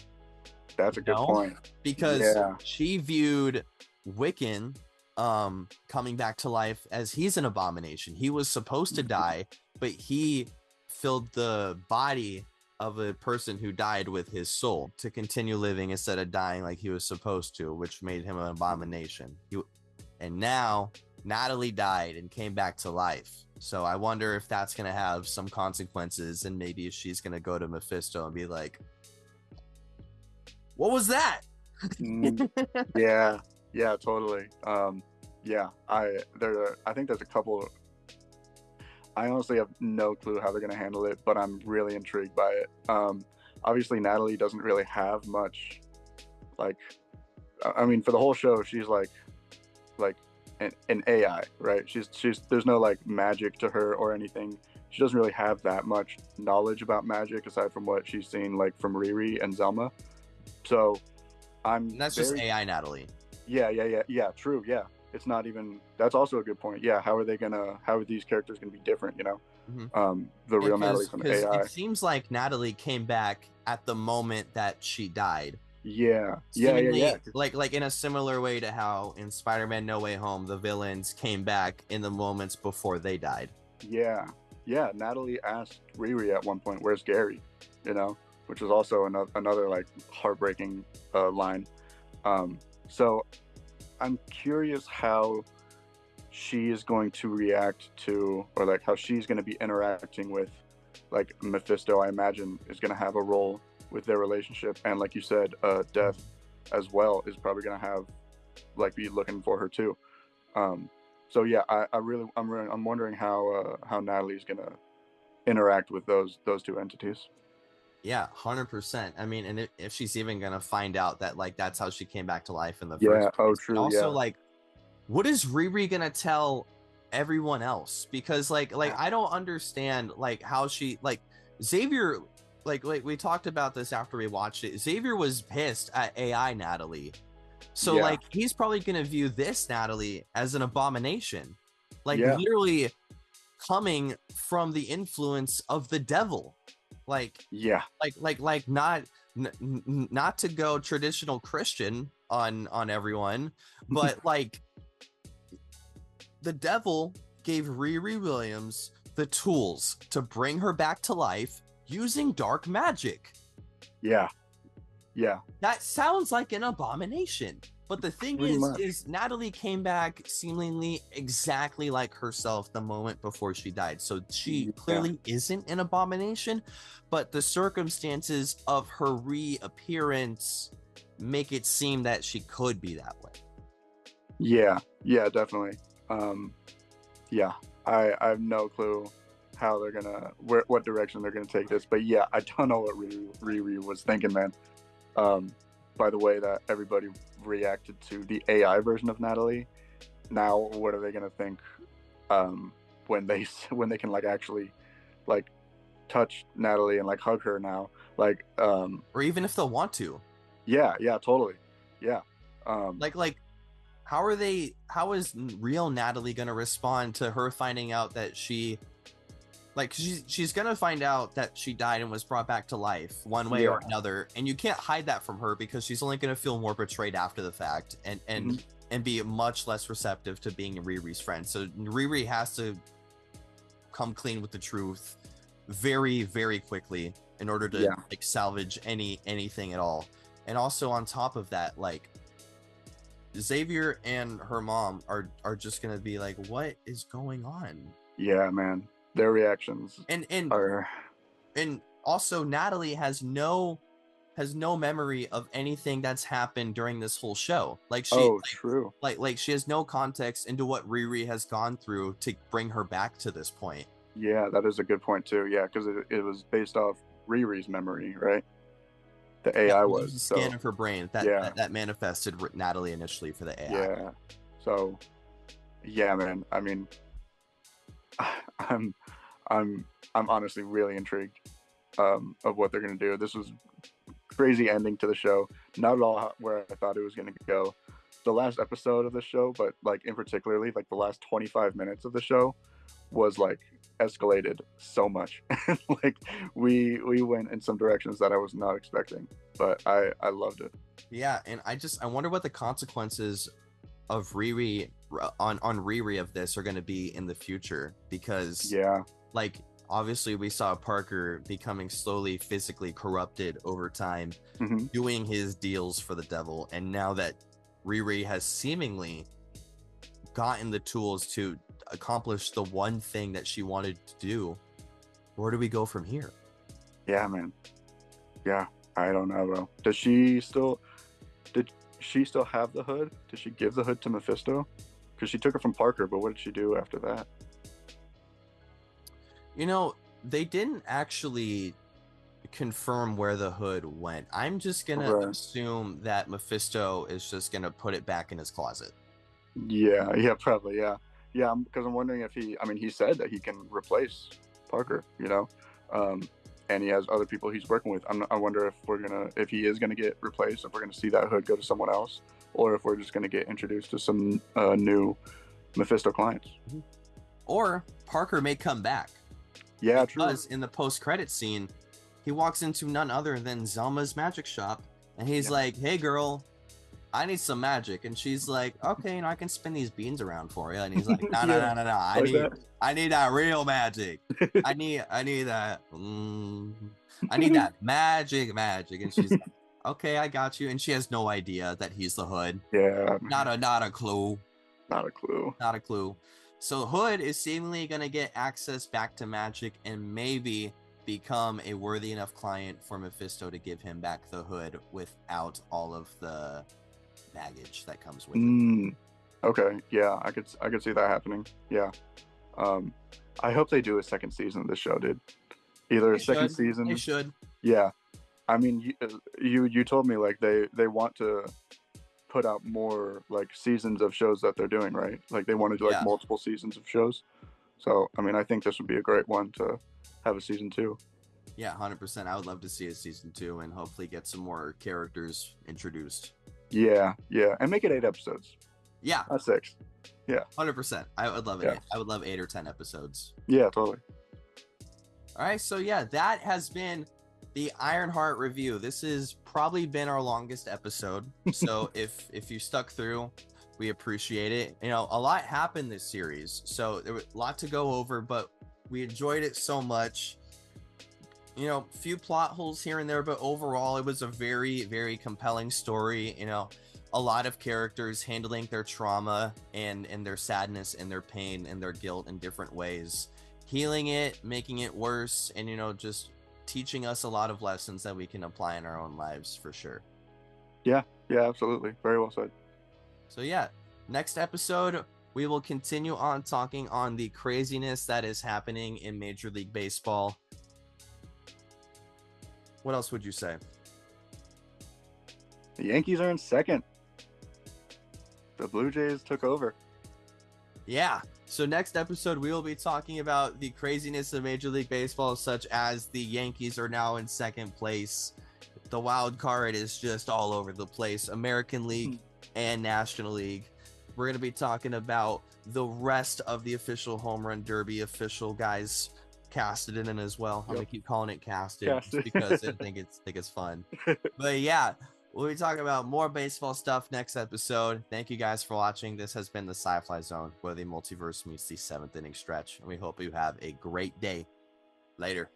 That's a good point. Because she viewed Wiccan coming back to life as he's an abomination. He was supposed to die, but he filled the body of a person who died with his soul to continue living instead of dying like he was supposed to, which made him an abomination. And now Natalie died and came back to life. So I wonder if that's going to have some consequences, and maybe she's going to go to Mephisto and be like, what was that? Yeah, totally. Yeah, I think there's a couple. I honestly have no clue how they're gonna handle it, but I'm really intrigued by it. Obviously Natalie doesn't really have much, like, I mean, for the whole show, she's like an AI, right? She's there's no like magic to her or anything. She doesn't really have that much knowledge about magic aside from what she's seen like from Riri and Zelma. So I'm And that's just very AI Natalie. yeah, true, yeah. It's not even, that's also a good point. Yeah, how are these characters gonna be different, you know? The real Natalie from Because AI. it seems like Natalie came back at the moment that she died. Yeah. Seemingly, like in a similar way to how in Spider-Man No Way Home, the villains came back in the moments before they died. Yeah. Natalie asked Riri at one point, "Where's Gary?" You know, which is also another like heartbreaking line. So I'm curious how she is going to react to, or like how she's going to be interacting with, like Mephisto. I imagine is going to have a role with their relationship, and like you said, Death as well is probably going to have, like, be looking for her too. So yeah, I'm wondering how Natalie's going to interact with those two entities. Yeah, 100%. I mean, and if she's even gonna find out that like that's how she came back to life in the Yeah. first place. True. And also, Yeah. like, what is Riri gonna tell everyone else? Because like I don't understand like how she, like, Xavier, like we talked about this after we watched it. Xavier was pissed at AI Natalie. So Yeah. like he's probably gonna view this Natalie as an abomination. Like Yeah. literally coming from the influence of the devil. Like Yeah. like not to go traditional Christian on everyone, but like the devil gave Riri Williams the tools to bring her back to life using dark magic. Yeah. That sounds like an abomination. But the thing Pretty much. is Natalie came back seemingly exactly like herself the moment before she died. So she clearly isn't an abomination, but the circumstances of her reappearance make it seem that she could be that way. Yeah, definitely. Yeah, I have no clue how they're gonna, what direction they're gonna take this, but yeah, I don't know what Riri was thinking, man. By the way that everybody reacted to the AI version of Natalie, now what are they gonna think when they can like actually like touch Natalie and like hug her now, like or even if they'll want to. Yeah, totally. Yeah. Like how is real Natalie gonna respond to her finding out that she's gonna find out that she died and was brought back to life one way or another, and you can't hide that from her because she's only gonna feel more betrayed after the fact and be much less receptive to being Riri's friend. So Riri has to come clean with the truth very, very quickly in order to like salvage anything at all. And also on top of that, like Xavier and her mom are just gonna be like, what is going on? Yeah, man, their reactions and are, and also Natalie has no memory of anything that's happened during this whole show. Like true. Like she has no context into what Riri has gone through to bring her back to this point. Yeah, that is a good point too. Yeah, because it was based off Riri's memory, right? The AI was a scan of her brain that manifested Natalie initially for the AI. Yeah. So, yeah, man. I mean, I'm honestly really intrigued of what they're gonna do. This was crazy ending to the show. Not at all where I thought it was gonna go. The last episode of the show, but like in particularly, like the last 25 minutes of the show was like escalated so much. Like we went in some directions that I was not expecting, but I loved it. Yeah, and I wonder what the consequences of Riri on Riri of this are going to be in the future, because like obviously we saw Parker becoming slowly physically corrupted over time, doing his deals for the devil, and now that Riri has seemingly gotten the tools to accomplish the one thing that she wanted to do, where do we go from here? Yeah, man. Yeah, I don't know, bro. Did she still have the hood? Did she give the hood to Mephisto? because she took it from Parker, but what did she do after that? You know, they didn't actually confirm where the hood went. I'm just gonna assume that Mephisto is just gonna put it back in his closet. Yeah, probably, yeah. Because I'm wondering if he said that he can replace Parker, and he has other people he's working with. I wonder if he is gonna get replaced, if we're gonna see that hood go to someone else, or if we're just gonna get introduced to some new Mephisto clients. Or Parker may come back. Yeah, because in the post-credit scene, he walks into none other than Zelma's magic shop, and he's like, "Hey, girl, I need some magic." And she's like, "Okay, I can spin these beans around for you." And he's like, "No, no, no. I need that real magic. I need that. I need that magic." And she's like, "Okay, I got you." And she has no idea that he's the hood. Yeah. Not a clue. Not a clue. So Hood is seemingly going to get access back to magic and maybe become a worthy enough client for Mephisto to give him back the hood without all of the baggage that comes with it. Okay, yeah, I could see that happening. Yeah. I hope they do a second season of this show, dude. Either a second season. They should. Yeah. I mean, you told me like they want to put out more like seasons of shows that they're doing, right? Like they want to do like multiple seasons of shows. So I mean, I think this would be a great one to have a season 2. Yeah, 100%. I would love to see a season 2 and hopefully get some more characters introduced. Yeah, and make it 8 episodes. Yeah, not 6. Yeah, 100%. I would love it. Yeah. I would love 8 or 10 episodes. Yeah, totally. All right, so yeah, that has been the Ironheart review. This has probably been our longest episode. So if you stuck through, we appreciate it. A lot happened this series, so there was a lot to go over, but we enjoyed it so much. Few plot holes here and there, but overall it was a very, very compelling story. A lot of characters handling their trauma and their sadness and their pain and their guilt in different ways, healing it, making it worse, and just teaching us a lot of lessons that we can apply in our own lives for sure. Yeah, absolutely. Very well said. So yeah, next episode, we will continue on talking on the craziness that is happening in Major League Baseball. What else would you say? The Yankees are in second. The Blue Jays took over. Yeah. So next episode, we will be talking about the craziness of Major League Baseball, such as the Yankees are now in second place. The wild card is just all over the place. American League and National League. We're going to be talking about the rest of the official Home Run Derby official guys casted in as well. I'm going to keep calling it casted. Because I think it's fun. But yeah, we'll be talking about more baseball stuff next episode. Thank you guys for watching. This has been the Sci-Fly Zone, where the multiverse meets the 7th inning stretch. And we hope you have a great day. Later.